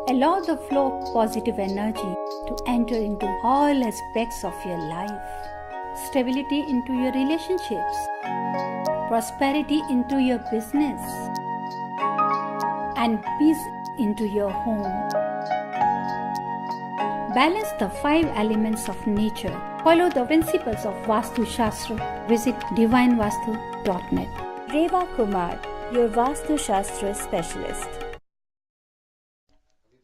Allow the flow of positive energy to enter into all aspects of your life. Stability into your relationships. Prosperity into your business. And peace into your home. Balance the 5 elements of nature. Follow the principles of Vastu Shastra. Visit divinevastu.net. Reva Kumar, your Vastu Shastra specialist.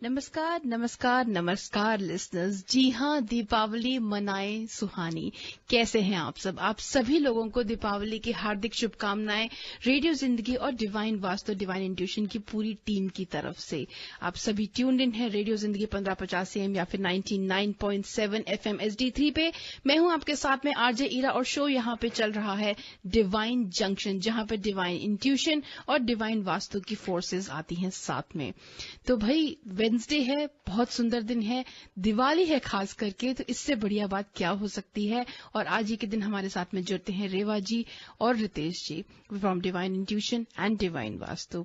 नमस्कार नमस्कार नमस्कार listeners. जी हाँ, दीपावली मनाएं सुहानी। कैसे हैं आप सब? आप सभी लोगों को दीपावली की हार्दिक शुभकामनाएं रेडियो जिंदगी और डिवाइन वास्तु डिवाइन इंट्यूशन की पूरी टीम की तरफ से। आप सभी ट्यून्ड इन हैं रेडियो जिंदगी 1550 AM या फिर 99.7 FM HD3 पे। मैं हूं आपके साथ में आरजे ईरा और शो यहाँ पे चल रहा है डिवाइन जंक्शन, जहां पे डिवाइन इंट्यूशन और डिवाइन वास्तु की फोर्सेज आती हैं साथ में। तो भाई वेडनेसडे है, बहुत सुंदर दिन है, दिवाली है खास करके, तो इससे बढ़िया बात क्या हो सकती है। और आज ही के दिन हमारे साथ में जुड़ते हैं रेवा जी और Ritesh ji from divine intuition and divine Vastu.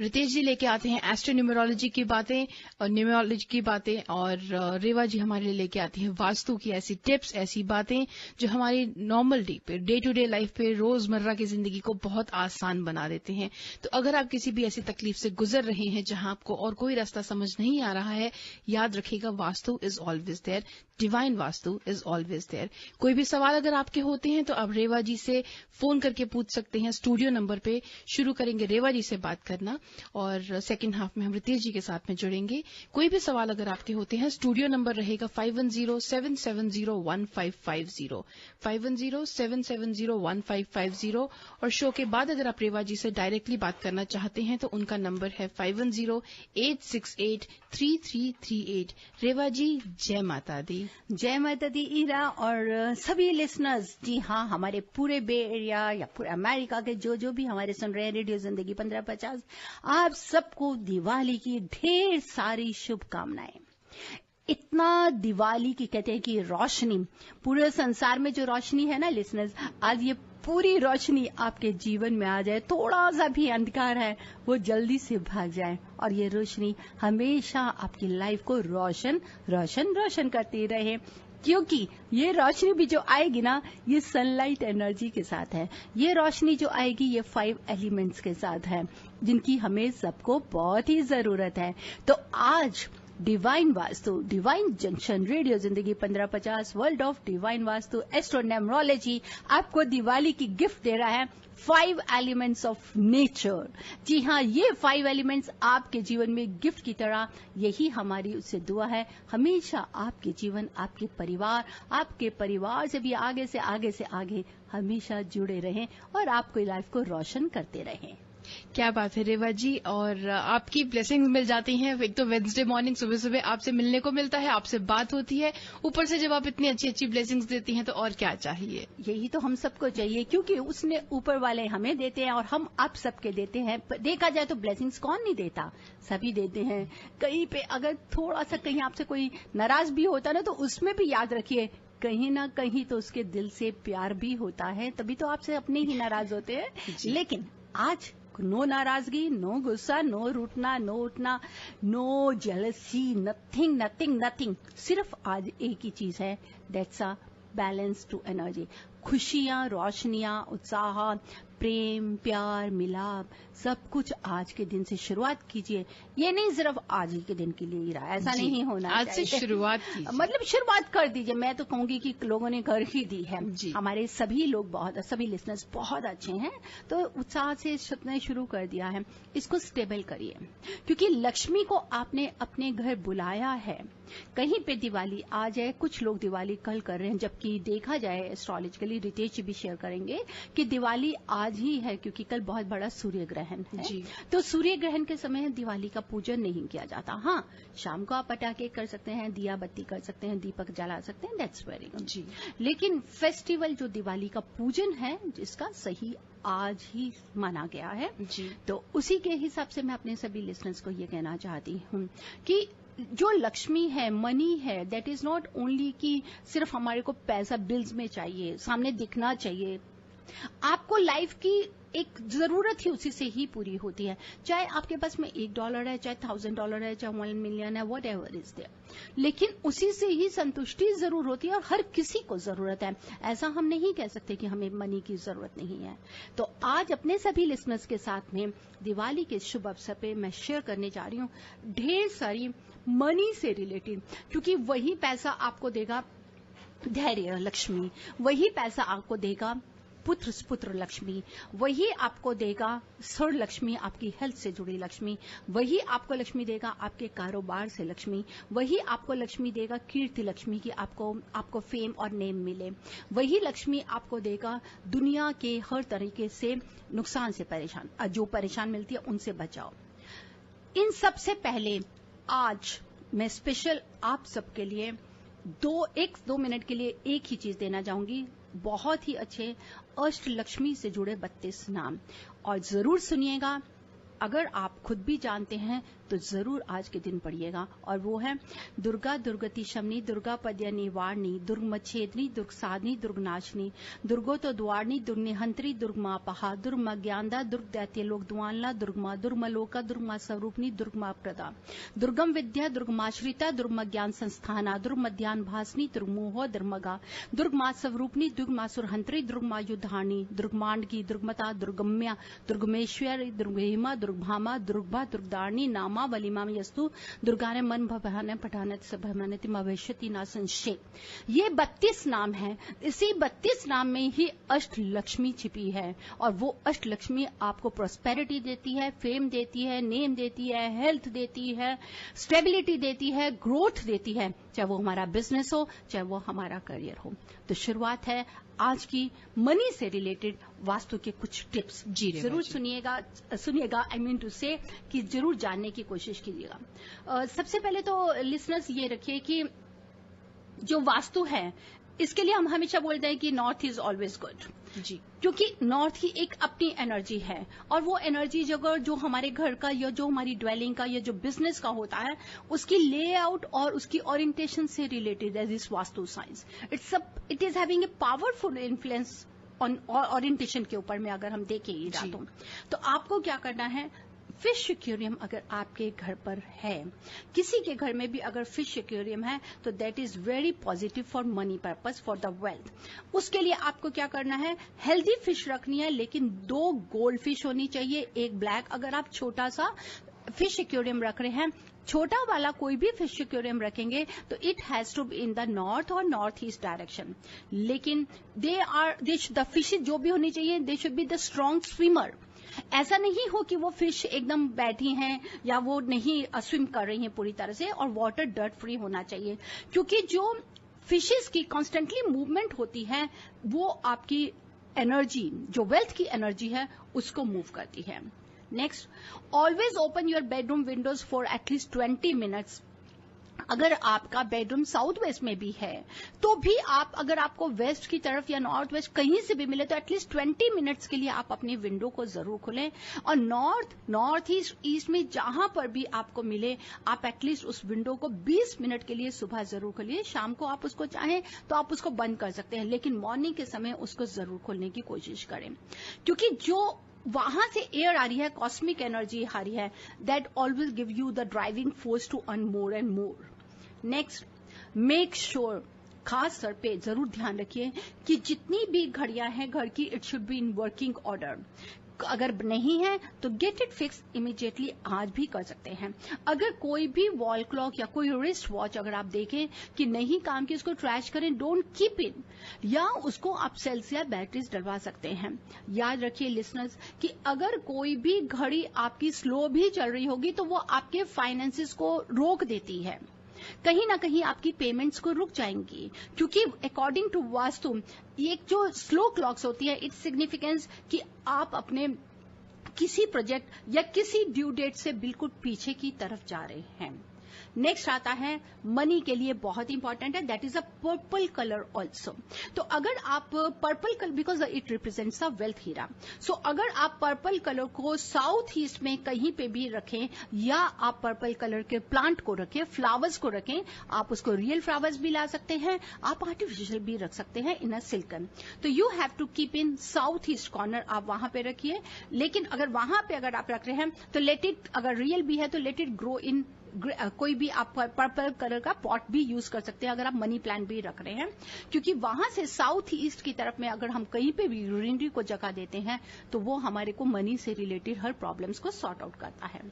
Ritesh ji लेके आते हैं एस्ट्रोन्यूमरोलॉजी की बातें और न्यूमरोलॉजी की बातें, और रेवा जी हमारे लिए लेके आती हैं वास्तु की ऐसी टिप्स, ऐसी बातें जो हमारी normal day to day life पे रोजमर्रा की जिंदगी को बहुत आसान बना देते हैं। तो अगर आप किसी भी ऐसी तकलीफ से गुजर रहे हैं जहां आपको और कोई रास्ता समझ नहीं आ रहा है, याद रखिएगा vastu is always there, divine vastu is always there. कोई भी सवाल अगर आपके होते हैं तो आप रेवा जी से फोन करके पूछ सकते हैं। स्टूडियो नंबर पे शुरू करेंगे रेवा जी से बात करना और सेकंड हाफ में हम रितेश जी के साथ में जुड़ेंगे। कोई भी सवाल अगर आपके होते हैं, स्टूडियो नंबर रहेगा 5107701550, 5107701550। और शो के बाद अगर आप रेवा जी से डायरेक्टली बात करना चाहते हैं तो उनका नंबर है 5086833338। रेवा जी जय माता दी। जय माता दी ईरा और सभी लिसनर्स। जी हाँ, हमारे पूरे बे एरिया या पूरे अमेरिका के जो भी हमारे सुन रहे हैं रेडियो जिंदगी 1550, आप सबको दिवाली की ढेर सारी शुभकामनाएं। इतना दिवाली की कहते हैं कि रोशनी, पूरे संसार में जो रोशनी है ना लिसनर्स, आज ये पूरी रोशनी आपके जीवन में आ जाए। थोड़ा सा भी अंधकार है वो जल्दी से भाग जाए और ये रोशनी हमेशा आपकी लाइफ को रोशन रोशन रोशन करती रहे। क्योंकि ये रोशनी भी जो आएगी ना, ये सनलाइट एनर्जी के साथ है। ये रोशनी जो आएगी ये 5 एलिमेंट्स के साथ है, जिनकी हमें सबको बहुत ही जरूरत है। तो आज divine vastu divine junction radio जिंदगी 1550 वर्ल्ड ऑफ डिवाइन वास्तु एस्ट्रोन्यूमरोलॉजी आपको दिवाली की गिफ्ट दे रहा है 5 एलिमेंट्स ऑफ नेचर। जी हाँ, ये 5 एलिमेंट्स आपके जीवन में गिफ्ट की तरह, यही हमारी उससे दुआ है, हमेशा आपके जीवन, आपके परिवार से भी आगे से आगे हमेशा जुड़े रहें और आपकी लाइफ को रोशन करते रहें। क्या बात है रेवा जी, और आपकी ब्लेसिंग्स मिल जाती हैं। एक तो वेडनेसडे मॉर्निंग सुबह सुबह आपसे मिलने को मिलता है, आपसे बात होती है, ऊपर से जब आप इतनी अच्छी अच्छी ब्लेसिंग्स देती हैं तो और क्या चाहिए। यही तो हम सबको चाहिए, क्योंकि उसने ऊपर वाले हमें देते हैं और हम आप सबके देते हैं। देखा जाए तो ब्लेसिंग्स कौन नहीं देता, सभी देते हैं। कहीं पे अगर थोड़ा सा कहीं आपसे कोई नाराज भी होता ना, तो उसमें भी याद रखिए कहीं ना कहीं तो उसके दिल से प्यार भी होता है, तभी तो आपसे अपने ही नाराज होते हैं। लेकिन आज नो नाराजगी, नो गुस्सा, नो रूठना, नो उठना, no jealousy, nothing nothing nothing. सिर्फ आज एक ही चीज है, that's a balance to energy. खुशियां, रोशनियां, उत्साह, प्रेम, प्यार, मिलाप, सब कुछ आज के दिन से शुरुआत कीजिए। ये नहीं सिर्फ आज ही के दिन के लिए ही रहा, ऐसा नहीं होना आज चाहिए। से शुरुआत कीजिए, मतलब शुरुआत कर दीजिए। मैं तो कहूंगी कि लोगों ने कर ही दी है। हमारे सभी लोग सभी लिसनर्स बहुत अच्छे हैं, तो उत्साह से शुरू कर दिया है। इसको स्टेबल करिए, क्योंकि लक्ष्मी को आपने अपने घर बुलाया है। कहीं पे दिवाली आ जाए, कुछ लोग दिवाली कल कर रहे हैं, जबकि देखा जाए एस्ट्रोलॉजिकली, रितेश जी भी शेयर करेंगे कि दिवाली आज ही है, क्योंकि कल बहुत बड़ा सूर्य ग्रहण है। तो सूर्य ग्रहण के समय दिवाली का पूजन नहीं किया जाता। हाँ, शाम को आप पटाखे कर सकते हैं, दिया बत्ती कर सकते हैं, दीपक जला सकते हैं, दैट्स वेरी गुड। लेकिन फेस्टिवल जो दिवाली का पूजन है, जिसका सही आज ही माना गया है, तो उसी के हिसाब से मैं अपने सभी लिसनर्स को ये कहना चाहती हूँ कि जो लक्ष्मी है, मनी है, दैट इज नॉट ओनली कि सिर्फ हमारे को पैसा बिल्स में चाहिए, सामने दिखना चाहिए। आपको लाइफ की एक जरूरत ही उसी से ही पूरी होती है, चाहे आपके पास में $1 है, चाहे $1000 है, चाहे 1 मिलियन है, वट एवर इज देयर, लेकिन उसी से ही संतुष्टि जरूर होती है और हर किसी को जरूरत है। ऐसा हम नहीं कह सकते कि हमें मनी की जरूरत नहीं है। तो आज अपने सभी लिसनर्स के साथ में दिवाली के शुभ अवसर पे मैं शेयर करने जा रही हूँ ढेर सारी मनी से रिलेटेड, क्योंकि वही पैसा आपको देगा धैर्य लक्ष्मी, वही पैसा आपको देगा पुत्र लक्ष्मी, वही आपको देगा स्वर लक्ष्मी, आपकी हेल्थ से जुड़ी लक्ष्मी, वही आपको लक्ष्मी देगा आपके कारोबार से लक्ष्मी, वही आपको लक्ष्मी देगा कीर्ति लक्ष्मी की आपको फेम और नेम मिले, वही लक्ष्मी आपको देगा दुनिया के हर तरीके से नुकसान से जो परेशान मिलती है उनसे बचाओ। इन सबसे पहले आज मैं स्पेशल आप सबके लिए 2 मिनट के लिए एक ही चीज देना चाहूंगी, बहुत ही अच्छे अष्ट लक्ष्मी से जुड़े 32 नाम, और जरूर सुनिएगा। अगर आप खुद भी जानते हैं तो जरूर आज के दिन पढ़िएगा, और वो है दुर्गा दुर्गति शमनी, दुर्गा पद्य निवारणी, दुर्गमच्छेदनी, दुर्गसाधनी, दुर्गनाशनी, दुर्गोतो द्वारणी, दुर्निहंत्री, दुर्गमापहा, दुर्गमज्ञानदा, दुर्गदैत्यलोक द्वानला, दुर्गमा, दुर्गमलोका, दुर्गमा स्वरूपनी, दुर्गमा प्रदा, दुर्गम विद्या, दुर्गमाश्रिता, दुर्गमज्ञान संस्थाना, दुर्गमध्यान भासनी, दुर्गमोह, दुर्गमगा, दुर्गमा स्वरूपनी, दुर्गमासुरहंत्री, दुर्गमा युद्धानी, दुर्गमांडकी, दुर्गमता, दुर्गम्या, दुर्गमेश्वरी, दुर्गहिमा, दुर्गभामा, दुर्गभा, दुर्गदारणी, नामा वलिमा यस्तु, दुर्गाने मन भवाने पठानत सभमनति भविष्यति ना संशय। ये 32 नाम हैं। इसी 32 नाम में ही अष्ट लक्ष्मी छिपी है, और वो अष्ट लक्ष्मी आपको प्रॉस्पेरिटी देती है, फेम देती है, नेम देती है, हेल्थ देती है, स्टेबिलिटी देती है, ग्रोथ देती है, चाहे वो हमारा बिजनेस हो, चाहे वो हमारा करियर हो। तो शुरुआत है आज की मनी से रिलेटेड वास्तु के कुछ टिप्स। जी जरूर सुनिएगा आई मीन टू से कि जरूर जानने की कोशिश कीजिएगा। सबसे पहले तो लिसनर्स ये रखिए कि जो वास्तु है इसके लिए हम हमेशा बोलते हैं कि नॉर्थ इज ऑलवेज गुड जी, क्योंकि नॉर्थ की एक अपनी एनर्जी है, और वो एनर्जी जो हमारे घर का या जो हमारी ड्वेलिंग का या जो बिजनेस का होता है उसकी लेआउट और उसकी ओरिएंटेशन से रिलेटेड है this vastu science. It is having a powerful influence on orientation के ऊपर में अगर हम देखें ये बातों, तो आपको क्या करना है, फिश एक्वेरियम अगर आपके घर पर है, किसी के घर में भी अगर फिश एक्वेरियम है तो that is very positive for money purpose, for the wealth. उसके लिए आपको क्या करना है, हेल्दी फिश रखनी है, लेकिन 2 गोल्ड फिश होनी चाहिए, 1 ब्लैक। अगर आप छोटा सा फिश एक्वेरियम रख रहे हैं, छोटा वाला कोई भी फिश एक्वेरियम रखेंगे तो it has to be in the north और नॉर्थ ईस्ट डायरेक्शन, लेकिन द फिश जो भी होनी चाहिए they should be the strong swimmer. ऐसा नहीं हो कि वो फिश एकदम बैठी हैं या वो नहीं स्विम कर रही हैं पूरी तरह से, और वाटर डर्ट फ्री होना चाहिए, क्योंकि जो फिशेस की कॉन्स्टेंटली मूवमेंट होती है वो आपकी एनर्जी, जो वेल्थ की एनर्जी है, उसको मूव करती है। Next, always open your bedroom Windows for at least 20 minutes. अगर आपका बेडरूम साउथ वेस्ट में भी है तो भी अगर आपको वेस्ट की तरफ या नॉर्थ वेस्ट कहीं से भी मिले तो एटलीस्ट 20 मिनट्स के लिए आप अपनी विंडो को जरूर खोलें, और नॉर्थ ईस्ट में जहां पर भी आपको मिले आप एटलीस्ट उस विंडो को 20 मिनट के लिए सुबह जरूर खोलिए। शाम को आप उसको चाहें तो आप उसको बंद कर सकते हैं, लेकिन मॉर्निंग के समय उसको जरूर खोलने की कोशिश करें, क्योंकि जो वहां से एयर आ रही है, कॉस्मिक एनर्जी आ रही है, that always give you the driving force to earn more and more. Next, make sure, खास तौर पे जरूर ध्यान रखिए कि जितनी भी घड़ियां हैं घर की, it should be in working order. अगर नहीं है तो गेट इट फिक्स इमीडिएटली, आज भी कर सकते हैं। अगर कोई भी वॉल क्लॉक या कोई रिस्ट वॉच अगर आप देखें कि नहीं काम की, उसको ट्रैश करें, डोंट कीप इन, या उसको आप सेल्स या बैटरीज डलवा सकते हैं। याद रखिए लिसनर्स कि अगर कोई भी घड़ी आपकी स्लो भी चल रही होगी तो वो आपके फाइनेंसेस को रोक देती है, कहीं ना कहीं आपकी पेमेंट्स को रुक जाएंगी, क्योंकि अकॉर्डिंग टू वास्तु ये जो स्लो क्लॉक्स होती है इट्स सिग्निफिकेंस कि आप अपने किसी प्रोजेक्ट या किसी ड्यू डेट से बिल्कुल पीछे की तरफ जा रहे हैं। नेक्स्ट आता है मनी के लिए बहुत इंपॉर्टेंट है, that is a purple colour also. तो अगर आप purple colour, because it represents a wealth हीरा, सो अगर आप पर्पल कलर को साउथ ईस्ट में कहीं पे भी रखें या आप पर्पल कलर के प्लांट को रखें, फ्लावर्स को रखें, आप उसको रियल फ्लावर्स भी ला सकते हैं, आप आर्टिफिशियल भी रख सकते हैं इन अ सिल्कन। तो you have to keep in south east corner, आप वहां पे रखिए। लेकिन अगर वहां पे अगर आप रख रहे हैं तो लेट इट, अगर रियल भी है तो लेट इट ग्रो इन कोई भी आप पर्पल कलर का पॉट भी यूज कर सकते हैं अगर आप मनी प्लांट भी रख रहे हैं, क्योंकि वहां से साउथ ईस्ट की तरफ में अगर हम कहीं पे भी ग्रीनरी को जगह देते हैं तो वो हमारे को मनी से रिलेटेड हर प्रॉब्लम्स को सॉर्ट आउट करता है।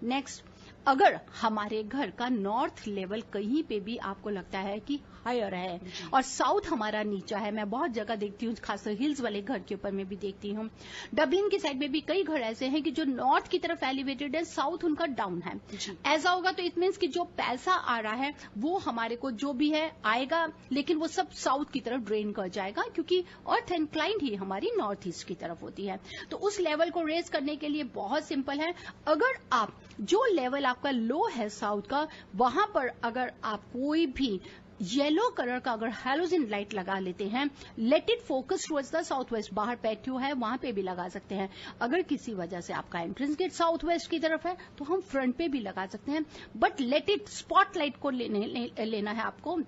नेक्स्ट, अगर हमारे घर का नॉर्थ लेवल कहीं पे भी आपको लगता है कि हायर है और साउथ हमारा नीचा है, मैं बहुत जगह देखती हूँ, खासकर हिल्स वाले घर के ऊपर में भी देखती हूँ, डबलिन की साइड में भी कई घर ऐसे हैं कि जो नॉर्थ की तरफ एलिवेटेड है, साउथ उनका डाउन है। ऐसा होगा तो इट मीन्स कि जो पैसा आ रहा है वो हमारे को जो भी है आएगा, लेकिन वो सब साउथ की तरफ ड्रेन कर जाएगा, क्योंकि अर्थ इंक्लाइंड ही हमारी नॉर्थ ईस्ट की तरफ होती है। तो उस लेवल को रेज करने के लिए बहुत सिंपल है, अगर आप जो लेवल आपका लो है साउथ का, वहां पर अगर आप कोई भी येलो कलर का अगर हैलोजन लाइट लगा लेते हैं, let it focus towards the south waste, बाहर पैटियो है वहां पे भी लगा सकते हैं। अगर किसी वजह से आपका एंट्रेंस गेट साउथ वेस्ट की तरफ है तो हम फ्रंट पे भी लगा सकते हैं, बट लेट इट स्पॉटलाइट को लेना है आपको,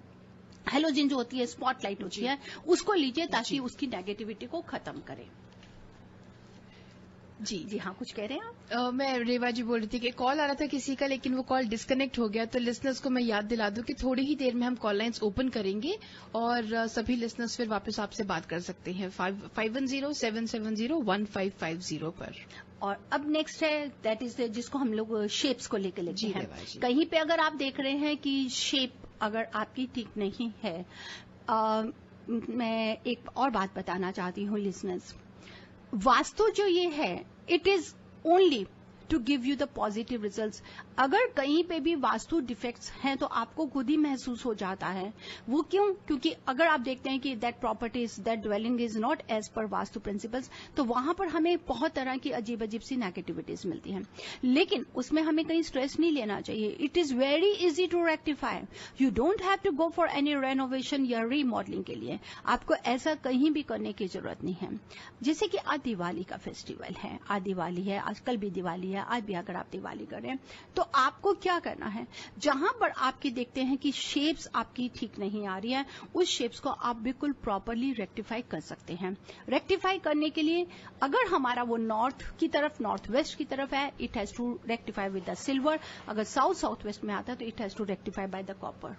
हैलोजन जो होती है स्पॉटलाइट होती है उसको लीजिए ताकि उसकी नेगेटिविटी को खत्म करे। जी जी हाँ, कुछ कह रहे हैं आप? मैं रेवा जी बोल रही थी कि कॉल आ रहा था किसी का, लेकिन वो कॉल डिस्कनेक्ट हो गया, तो लिसनर्स को मैं याद दिला दूं कि थोड़ी ही देर में हम कॉल लाइंस ओपन करेंगे और सभी लिसनर्स फिर वापस आपसे बात कर सकते हैं 5107701550 पर। और अब नेक्स्ट है दैट इज जिसको हम लोग शेप्स को लेकर लेते हैं। कहीं पे अगर आप देख रहे हैं कि शेप अगर आपकी ठीक नहीं है, मैं एक और बात बताना चाहती हूँ लिसनर्स, वास्तु जो ये है it is only to give you the positive results. अगर कहीं पे भी वास्तु डिफेक्ट्स हैं तो आपको खुद ही महसूस हो जाता है। वो क्यों? क्योंकि अगर आप देखते हैं कि that properties that dwelling is not as per vastu principles, तो वहां पर हमें बहुत तरह की अजीब अजीब सी नेगेटिविटीज मिलती हैं, लेकिन उसमें हमें कहीं स्ट्रेस नहीं लेना चाहिए। It is very easy to rectify, you don't have to go for any renovation या रीमॉडलिंग के लिए, आपको ऐसा कहीं भी करने की जरूरत नहीं है। जैसे कि आज दिवाली का फेस्टिवल है, आज दिवाली है, आज कल भी दिवाली है, आज भी अगर आप दिवाली कर रहे हैं तो आपको क्या करना है, जहां पर आपकी देखते हैं कि शेप्स आपकी ठीक नहीं आ रही है, उस शेप्स को आप बिल्कुल प्रॉपरली रेक्टिफाई कर सकते हैं। रेक्टिफाई करने के लिए अगर हमारा वो नॉर्थ की तरफ, नॉर्थ वेस्ट की तरफ है, it has to rectify with the silver. अगर साउथ साउथ वेस्ट में आता है तो it has to rectify by the copper.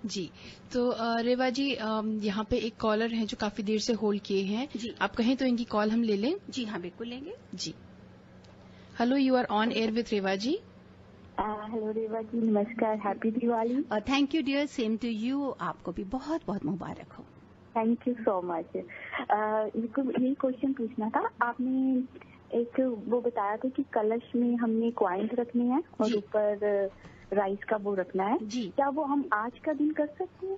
जी, तो रेवा जी यहाँ पे एक कॉलर है जो काफी देर से होल्ड किए हैं जी, आप कहें तो इनकी कॉल हम ले लें? जी हाँ, बिल्कुल लेंगे जी। Hello, you are on air with Reva ji. Hello Reva ji, नमस्कार, happy Diwali. Thank you dear, same to you, आपको भी बहुत बहुत मुबारक हो। Thank you so much. यही क्वेश्चन पूछना था, आपने एक वो बताया था कि कलश में हमने क्वाइंस रखने हैं और ऊपर राइस का वो रखना है जी, क्या वो हम आज का दिन कर सकते हैं?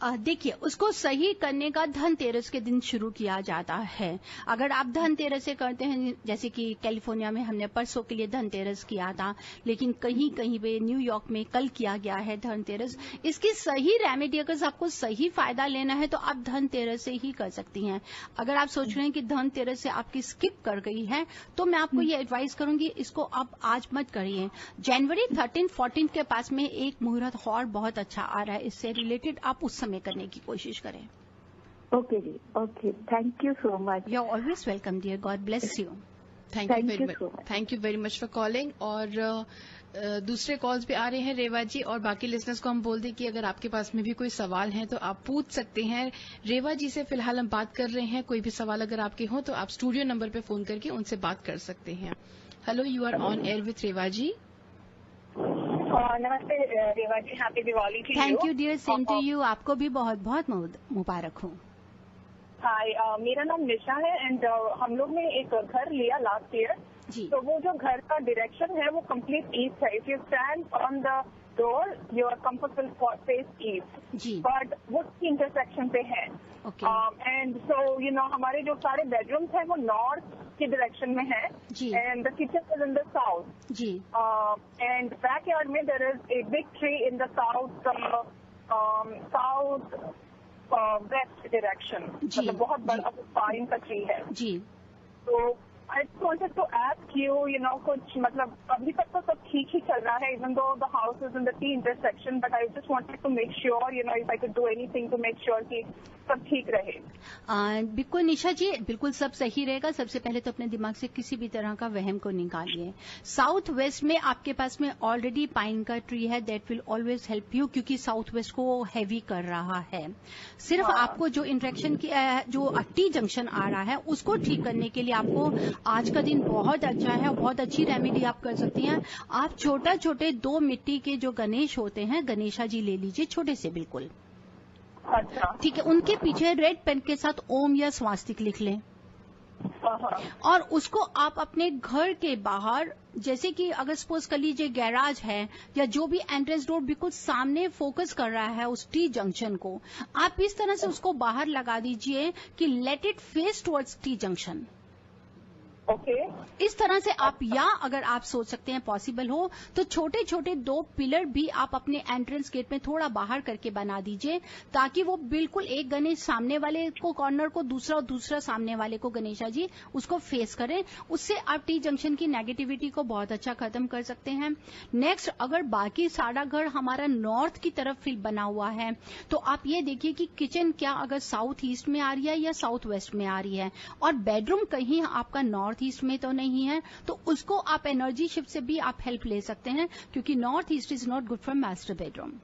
देखिए, उसको सही करने का धनतेरस के दिन शुरू किया जाता है। अगर आप धनतेरस से करते हैं, जैसे कि कैलिफोर्निया में हमने परसों के लिए धनतेरस किया था, लेकिन कहीं कहीं पे न्यूयॉर्क में कल किया गया है धनतेरस। इसकी सही रेमेडी, अगर आपको सही फायदा लेना है तो आप धनतेरस से ही कर सकती हैं। अगर आप सोच रहे हैं कि धनतेरस से आपकी स्किप कर गई है तो मैं आपको ये एडवाइस करूंगी, इसको आप आज मत करिए। जनवरी 13-14 के पास में एक मुहूर्त और बहुत अच्छा आ रहा है, इससे रिलेटेड आप उस में करने की कोशिश करें। ओके जी, okay, thank you so much. You are always welcome dear, God bless you. Thank you very much for calling. और दूसरे कॉल्स भी आ रहे हैं रेवा जी, और बाकी लिसनर्स को हम बोल दें कि अगर आपके पास में भी कोई सवाल है तो आप पूछ सकते हैं। रेवा जी से फिलहाल हम बात कर रहे हैं, कोई भी सवाल अगर आपके हो तो आप स्टूडियो नंबर पे फोन करके उनसे बात कर सकते हैं। Hello, you are on air with Reva ji. नमस्ते Reva ji, happy Diwali to you. Thank you dear, same to you, आपको भी बहुत बहुत मुबारक हो। हाय, मेरा नाम निशा है एंड हम लोग ने एक घर लिया लास्ट ईयर जी। तो वो जो घर का डायरेक्शन है वो कंप्लीट ईस्ट है. If you stand on the door your comfort will face east. जी. बट वो इंटरसेक्शन पे है. ओके. एंड सो हमारे जो सारे बेडरूम्स हैं वो नॉर्थ की डायरेक्शन में है. जी. And the kitchen is in the south. जी. एंड बैकयार्ड में there is a big tree in the south west direction. मतलब बहुत बड़ा पाइन का ट्री है. जी. तो I wanted to ask you कुछ मतलब अभी तक तो सब ठीक ही चल रहा है even though the house is in the T intersection. But I just wanted to make sure if I could do anything to make sure कि सब ठीक रहे. बिल्कुल निशा जी, बिल्कुल सब सही रहेगा. सबसे पहले तो अपने दिमाग से किसी भी तरह का वहम को निकालिए. साउथ वेस्ट में आपके पास में ऑलरेडी पाइन का ट्री है. That will always help you, क्योंकि साउथ वेस्ट को हैवी कर रहा है. सिर्फ आपको जो इंटरेक्शन की जो टी जंक्शन आ रहा है उसको ठीक करने के लिए आपको आज का दिन बहुत अच्छा है. बहुत अच्छी रेमेडी आप कर सकती हैं. आप छोटे 2 मिट्टी के जो गणेश होते हैं, गणेशा जी ले लीजिए, छोटे से बिल्कुल. अच्छा. ठीक है. उनके पीछे रेड पेन के साथ ओम या स्वास्तिक लिख लें. और उसको आप अपने घर के बाहर, जैसे कि अगर सपोज कर लीजिए गैराज है या जो भी एंट्रेंस डोर बिल्कुल सामने फोकस कर रहा है उस टी जंक्शन को, आप इस तरह से उसको बाहर लगा दीजिए कि let it face towards T junction. Okay. इस तरह से आप, या अगर आप सोच सकते हैं पॉसिबल हो तो छोटे 2 पिलर भी आप अपने एंट्रेंस गेट में थोड़ा बाहर करके बना दीजिए, ताकि वो बिल्कुल एक गणेश सामने वाले को कॉर्नर को, दूसरा सामने वाले को गणेशा जी उसको फेस करें. उससे आप टी जंक्शन की नेगेटिविटी को बहुत अच्छा खत्म कर सकते हैं. नेक्स्ट, अगर बाकी सारा घर हमारा नॉर्थ की तरफ बना हुआ है तो आप ये देखिए कि किचन क्या अगर साउथ ईस्ट में आ रही है या साउथ वेस्ट में आ रही है, और बेडरूम कहीं आपका नॉर्थ ईस्ट में तो नहीं है, तो उसको आप एनर्जी शिफ्ट से भी आप हेल्प ले सकते हैं, क्योंकि north east is not good for master bedroom.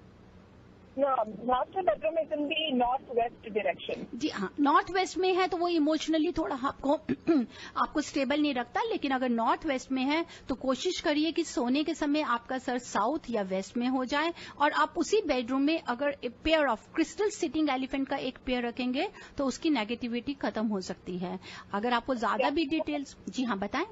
Master bedroom is in the north west direction. जी हाँ, नॉर्थ वेस्ट में है तो वो इमोशनली थोड़ा आपको स्टेबल नहीं रखता. लेकिन अगर नॉर्थ वेस्ट में है तो कोशिश करिए कि सोने के समय आपका सर साउथ या वेस्ट में हो जाए, और आप उसी बेडरूम में अगर pair of crystal sitting elephant का एक पेयर रखेंगे तो उसकी नेगेटिविटी खत्म हो सकती है. अगर आपको ज्यादा भी डिटेल्स, जी हाँ बताएं.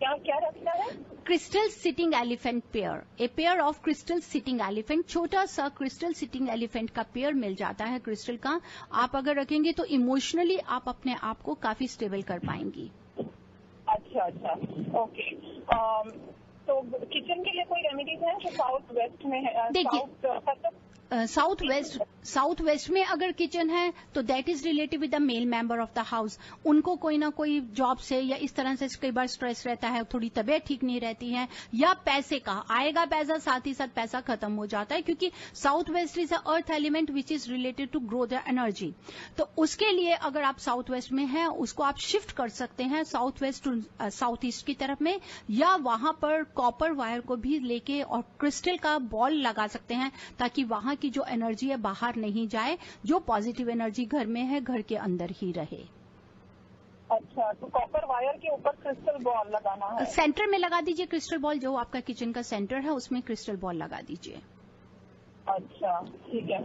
क्या रखना है? Crystal sitting elephant pair, a pair of crystal sitting elephant. छोटा सा क्रिस्टल सिटिंग एलिफेंट का पेयर मिल जाता है क्रिस्टल का. आप अगर रखेंगे तो इमोशनली आप अपने आप को काफी स्टेबल कर पाएंगी. अच्छा. ओके. तो किचन के लिए कोई रेमेडीज है जो साउथ वेस्ट में है? देखिए, साउथ वेस्ट में अगर किचन है तो that is related with the male member of the house. उनको कोई ना कोई जॉब से या इस तरह से कई बार स्ट्रेस रहता है, थोड़ी तबीयत ठीक नहीं रहती है, या पैसे का आएगा पैसा, साथ ही साथ पैसा खत्म हो जाता है, क्योंकि south west is a earth element which is related to grow the energy. तो उसके लिए अगर आप साउथ वेस्ट में हैं उसको आप शिफ्ट कर सकते हैं south west to south east की तरफ में, या वहां पर कॉपर वायर को भी लेके और क्रिस्टल का बॉल लगा सकते हैं, ताकि वहां की जो एनर्जी है बाहर नहीं जाए, जो पॉजिटिव एनर्जी घर में है घर के अंदर ही रहे. अच्छा. तो कॉपर वायर के ऊपर क्रिस्टल बॉल लगाना है? सेंटर में लगा दीजिए क्रिस्टल बॉल. जो आपका किचन का सेंटर है उसमें क्रिस्टल बॉल लगा दीजिए. अच्छा, ठीक है.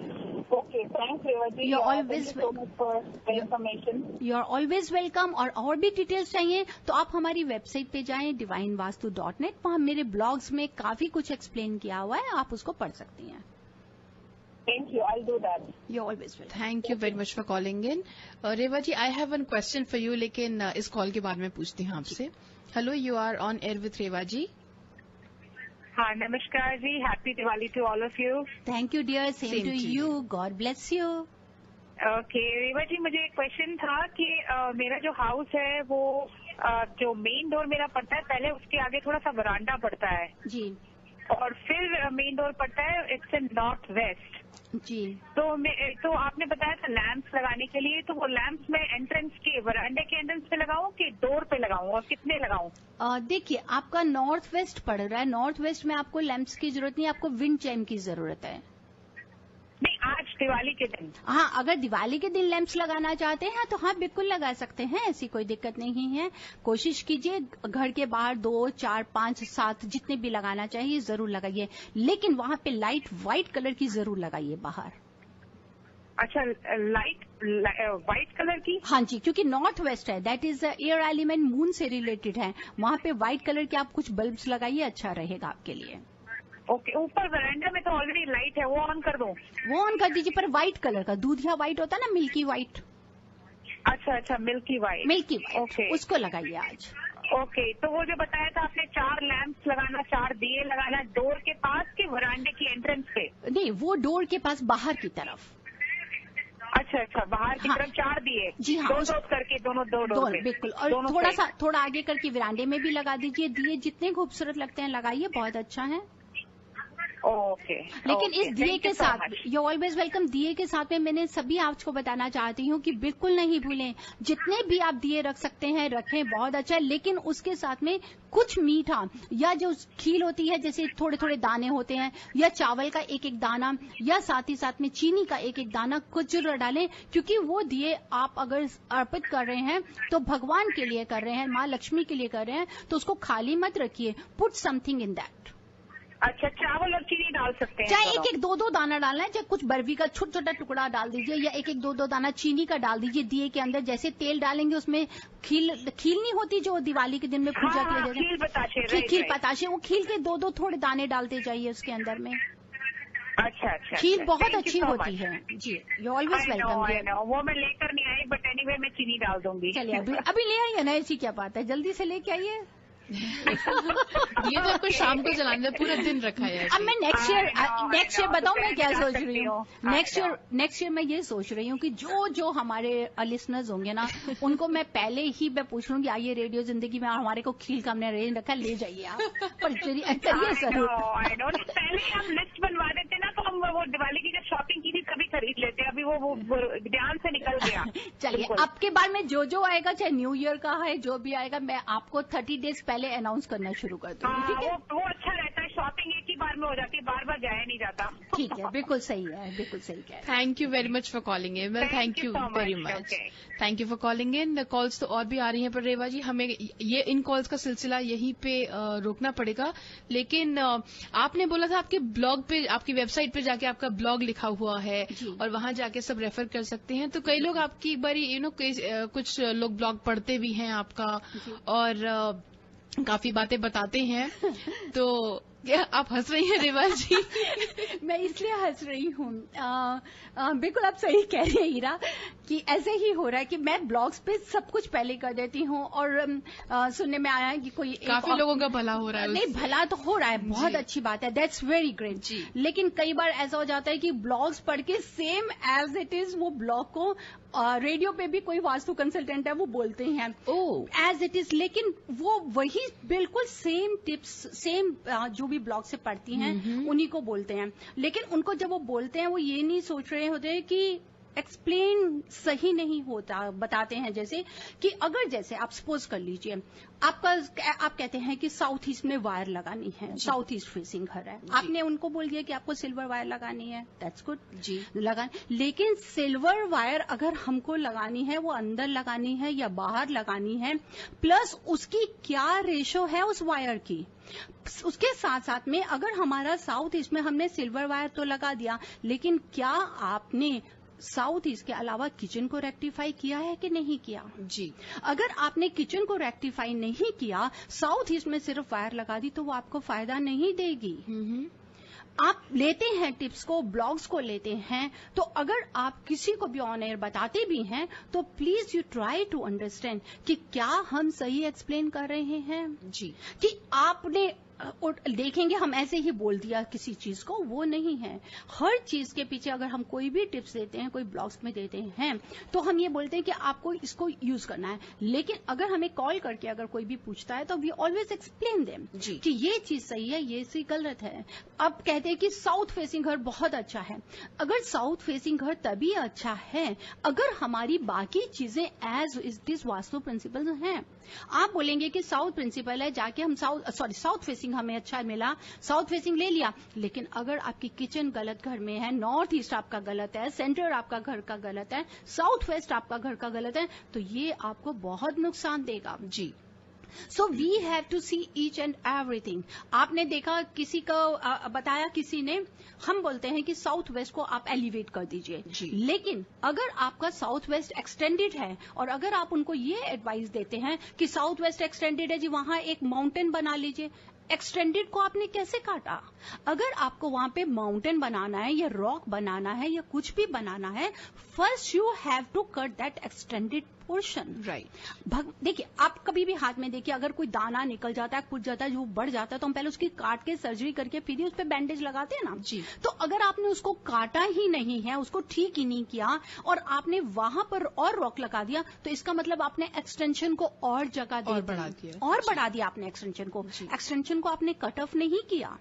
Okay, thanks Reva ji. You're always so much for the information. You are always welcome. और भी डिटेल्स चाहिए तो आप हमारी वेबसाइट पे जाएं divinevastu.net. वहां मेरे ब्लॉग्स में काफी कुछ एक्सप्लेन किया हुआ है, आप उसको पढ़ सकती हैं. Thank you. I'll do that. You're always welcome. Thank you very much for calling in. Reva ji, I have one question for you, लेकिन इस कॉल के बाद में पूछती हूँ आपसे. Hello, you are on air with Reva ji. हाँ, नमस्कार जी. Happy Diwali to all of you. Thank you dear. Same Same to to you. God bless you. Okay Reva ji, मुझे एक क्वेश्चन था कि मेरा जो हाउस है वो जो मेन डोर मेरा पड़ता है, पहले उसके आगे थोड़ा सा वरांडा पड़ता है जी. और फिर मेन डोर पड़ता है, इट्स इन नॉर्थ वेस्ट. जी. तो आपने बताया था लैंप्स लगाने के लिए, तो वो लैंप्स मैं एंट्रेंस के वरांडे के एंट्रेंस पे लगाऊं कि डोर पे लगाऊं, और कितने लगाऊं? देखिए, आपका नॉर्थ वेस्ट पड़ रहा है. नॉर्थ वेस्ट में आपको लैंप्स की जरूरत नहीं, आपको विंड चैम की जरूरत है. नहीं, आज दिवाली के दिन. हाँ, अगर दिवाली के दिन लैंप्स लगाना चाहते हैं तो हाँ बिल्कुल लगा सकते हैं, ऐसी कोई दिक्कत नहीं है. कोशिश कीजिए घर के बाहर 2, 4, 5, 7 जितने भी लगाना चाहिए जरूर लगाइए, लेकिन वहां पे लाइट व्हाइट कलर की जरूर लगाइए बाहर. अच्छा, लाइट व्हाइट कलर की? हाँ जी, क्योंकि नॉर्थ वेस्ट है, that is air element, moon से रिलेटेड है, वहाँ पे व्हाइट कलर के आप कुछ बल्ब्स लगाइए, अच्छा रहेगा आपके लिए। ओके, ऊपर वरांडा में तो ऑलरेडी लाइट है, वो ऑन कर दूं? वो ऑन कर दीजिए, पर व्हाइट कलर का, दूधिया व्हाइट होता है ना, मिल्की व्हाइट। अच्छा, milky white. Milky white, okay, उसको लगाइए आज। ओके, तो वो जो बताया था आपने 4 लैंप्स लगाना, 4 दिए लगाना डोर के पास के वरांडे की एंट्रेंस पे? नहीं, वो डोर के पास बाहर की तरफ। अच्छा, बाहर की तरफ 4 दिए? जी हाँ, दो करके दोनों बिल्कुल। और थोड़ा आगे करके विरांडे में भी लगा दीजिए। दिए जितने खूबसूरत लगते हैं लगाइए, बहुत अच्छा है। ओके, लेकिन इस दिए के साथ, यू ऑलवेज वेलकम, दिए के साथ में मैंने सभी आपको बताना चाहती हूँ कि बिल्कुल नहीं भूलें, जितने भी आप दिए रख सकते हैं रखें, बहुत अच्छा है, लेकिन उसके साथ में कुछ मीठा या जो खील होती है, जैसे थोड़े थोड़े दाने होते हैं, या चावल का एक एक दाना, या साथ ही साथ में चीनी का एक एक दाना कुछ जरूर डालें, क्योंकि वो दिए आप अगर अर्पित कर रहे हैं तो भगवान के लिए कर रहे हैं, माँ लक्ष्मी के लिए कर रहे हैं, तो उसको खाली मत रखिए, पुट समथिंग इन दैट। अच्छा, चावल और चीनी डाल सकते हैं? चाहे एक एक दो दो दाना डालना है, चाहे कुछ बर्फी का छोटा छोटा टुकड़ा डाल दीजिए, या एक एक दो दाना चीनी का डाल दीजिए दिए के अंदर। जैसे तेल डालेंगे उसमें खील नहीं होती जो दिवाली के दिन में पूजा किया जाता है, खील बताशे, वो खील के दो थोड़े दाने डालते जाइए उसके अंदर में। अच्छा, खीर बहुत अच्छी होती है जी, यू ऑलवेज वेलकम। वो मैं लेकर नहीं आई, बट एनीवे मैं चीनी डाल दूंगी। चलिए अभी ले आइए ना, ऐसी क्या बात है, जल्दी से लेके आइए। ये तो आपको शाम को जलाना, पूरा दिन रखा है। अब मैं नेक्स्ट ईयर बताऊं मैं क्या सोच रही हूँ। नेक्स्ट ईयर मैं ये सोच रही हूँ कि जो हमारे लिसनर्स होंगे ना, उनको मैं पहले ही मैं पूछ लूंगी, आइए रेडियो जिंदगी में हमारे को खीर का हमने अरेंज रखा, ले जाइए आप, पर करिए जरूर। पहले हम लिस्ट बनवा देते ना, तो हम वो दिवाली की जब शॉपिंग की थी तभी खरीद लेते, अभी वो ध्यान से निकल गया। चलिए, अब के बाद में जो आएगा, चाहे न्यू ईयर का है, जो भी आएगा, मैं आपको 30 डेज पहले अनाउंस करना शुरू कर दूंगी, ठीक है? वो अच्छा रहता है, शॉपिंग एक ही बार में हो जाती है, बार बार जाया नहीं जाता। ठीक है, बिल्कुल सही है, बिल्कुल सही है। Thank you very much for calling in. Well, thank you very much, thank you for calling in. Calls तो और भी आ रही हैं, पर रेवा जी हमें ये इन कॉल्स का सिलसिला यहीं पे रोकना पड़ेगा। लेकिन आपने बोला था आपके ब्लॉग पे, आपकी वेबसाइट पे जाके आपका ब्लॉग लिखा हुआ है और वहां जाके सब रेफर कर सकते हैं, तो कई लोग आपकी एक बारी कुछ लोग ब्लॉग पढ़ते भी हैं आपका और काफी बातें बताते हैं। तो क्या आप हंस रही हैं रेवा जी? मैं इसलिए हंस रही हूँ, बिल्कुल आप सही कह रही हैं हीरा, कि ऐसे ही हो रहा है कि मैं ब्लॉग्स पे सब कुछ पहले कर देती हूँ, और सुनने में आया है कि कोई काफी लोगों का भला हो रहा है। नहीं, भला तो हो रहा है, बहुत अच्छी बात है, दैट्स वेरी ग्रेट जी। लेकिन कई बार ऐसा हो जाता है कि ब्लॉग्स पढ़ के सेम एज इट इज वो ब्लॉग को रेडियो पे भी कोई वास्तु कंसल्टेंट है वो बोलते हैं एज इट इज, लेकिन वो वही बिल्कुल सेम टिप्स, सेम जो भी ब्लॉग से पढ़ती हैं उन्हीं को बोलते हैं। लेकिन उनको जब वो बोलते हैं, वो ये नहीं सोच रहे होते हैं कि एक्सप्लेन सही नहीं होता, बताते हैं जैसे कि अगर जैसे आप सपोज कर लीजिए, आप कहते हैं कि साउथ ईस्ट में वायर लगानी है, साउथ ईस्ट फेसिंग घर है, आपने उनको बोल दिया कि आपको सिल्वर वायर लगानी है, दैट्स गुड जी, लेकिन सिल्वर वायर अगर हमको लगानी है, वो अंदर लगानी है या बाहर लगानी है, प्लस उसकी क्या रेशो है उस वायर की, उसके साथ साथ में अगर हमारा साउथ ईस्ट में हमने सिल्वर वायर तो लगा दिया, लेकिन क्या आपने साउथ ईस्ट के अलावा किचन को रेक्टिफाई किया है कि नहीं किया जी? अगर आपने किचन को रेक्टिफाई नहीं किया, साउथ ईस्ट में सिर्फ वायर लगा दी, तो वो आपको फायदा नहीं देगी। आप लेते हैं टिप्स को, ब्लॉग्स को लेते हैं, तो अगर आप किसी को भी ऑन एयर बताते भी हैं, तो please you try to understand कि क्या हम सही एक्सप्लेन कर रहे हैं जी, कि आपने देखेंगे हम ऐसे ही बोल दिया किसी चीज को, वो नहीं है। हर चीज के पीछे अगर हम कोई भी टिप्स देते हैं, कोई ब्लॉग्स में देते हैं, तो हम ये बोलते हैं कि आपको इसको यूज करना है, लेकिन अगर हमें कॉल करके अगर कोई भी पूछता है, तो वी ऑलवेज एक्सप्लेन देम कि ये चीज सही है, ये चीज गलत है। अब कहते हैं कि साउथ फेसिंग घर बहुत अच्छा है, अगर साउथ फेसिंग घर तभी अच्छा है अगर हमारी बाकी चीजें as is this vastu principle हैं। आप बोलेंगे कि साउथ प्रिंसिपल है, जाके हम साउथ फेसिंग हमें अच्छा मिला, साउथ फेसिंग ले लिया, लेकिन अगर आपकी किचन गलत घर में है, नॉर्थ ईस्ट आपका गलत है, सेंटर आपका घर का गलत है, साउथ वेस्ट आपका घर का गलत है, तो ये आपको बहुत नुकसान देगा जी। So we have to see each and everything. आपने देखा किसी को बताया किसी ने, हम बोलते हैं कि साउथ वेस्ट को आप एलिवेट कर दीजिए, लेकिन अगर आपका साउथ वेस्ट एक्सटेंडेड है और अगर आप उनको ये एडवाइस देते हैं कि साउथ वेस्ट एक्सटेंडेड है जी, वहां एक माउंटेन बना लीजिए, एक्सटेंडेड को आपने कैसे काटा? अगर आपको वहां पे माउंटेन बनाना है या रॉक बनाना है या कुछ भी बनाना है, first you have to cut that extended portion. Right. देखिए, आप कभी भी हाथ में देखिए, अगर कोई दाना निकल जाता है, कुछ जाता है, जो बढ़ जाता है, तो हम पहले उसकी काट के सर्जरी करके फिर ही उस पर बैंडेज लगाते हैं ना जी. तो अगर आपने उसको काटा ही नहीं है, उसको ठीक ही नहीं किया और आपने वहां पर और रॉक लगा दिया, तो इसका मतलब आपने एक्सटेंशन को और जगह दे और बढ़ा दिया आपने एक्सटेंशन को. एक्सटेंशन को आपने कट ऑफ नहीं किया.